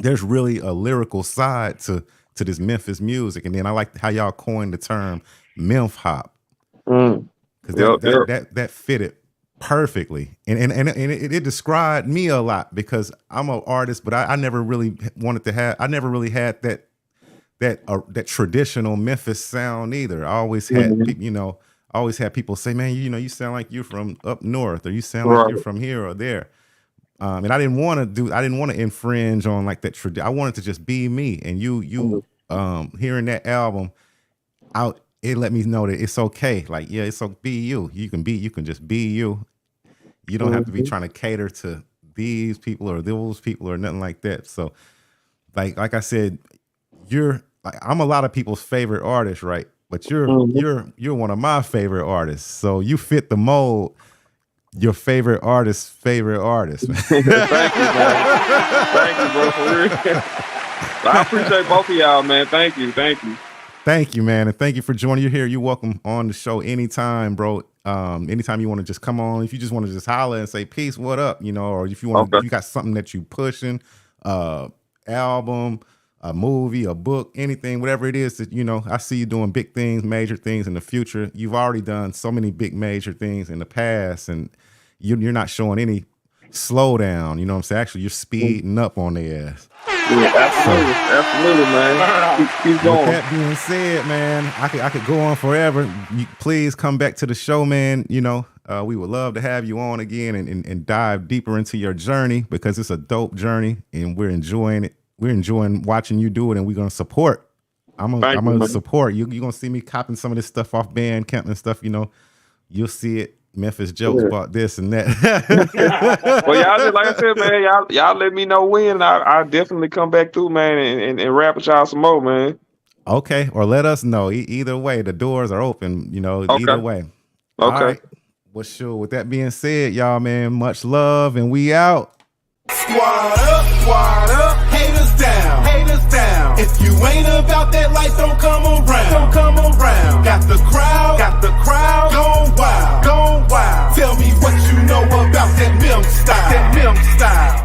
There's really a lyrical side to this Memphis music, and then I like how y'all coined the term "Memph hop" because that fitted perfectly, and it described me a lot because I'm an artist, but I never really wanted to have. I never really had that traditional Memphis sound either. I always had always had people say, man, you sound like you're from up north, or you sound like you're from here or there. And I didn't want to infringe on like that tradition. I wanted to just be me. And you hearing that album out, it let me know that it's okay. Like, yeah, it's okay. Be you. You can just be you. You don't have to be trying to cater to these people or those people or nothing like that. So like I said, I'm a lot of people's favorite artist, right? But you're one of my favorite artists. So you fit the mold. Your favorite artist's favorite artist. Thank you, man. Thank you, bro. For real. I appreciate both of y'all, man. Thank you. Thank you, man, and thank you for joining. You're here. You're welcome on the show anytime, bro. Anytime you want to just come on, if you just want to just holler and say peace, what up, or if you want, you got something that you pushing, album, a movie, a book, anything, whatever it is that I see you doing big things, major things in the future. You've already done so many big major things in the past, and you're not showing any slowdown. You know what I'm saying? Actually, you're speeding up on their ass. Yeah, absolutely, man. Keep going. With that being said, man, I could go on forever. Please come back to the show, man. We would love to have you on again and dive deeper into your journey, because it's a dope journey and we're enjoying it. We're enjoying watching you do it, and we're gonna support. I'm gonna support you. You're gonna see me copping some of this stuff off Bandcamp and stuff. You'll see it. Memphis Jelks bought this and that. Well, y'all just, like I said, man, y'all let me know when. I'll definitely come back through, man, and rap with y'all some more, man. Okay, or let us know. Either way, the doors are open. Either way. Okay. All right. Well, sure. With that being said, y'all, man, much love, and we out. Squad up, haters down, If you ain't about that life, don't come around. Got the crowd, gone wild. Tell me what you know about that Memph style.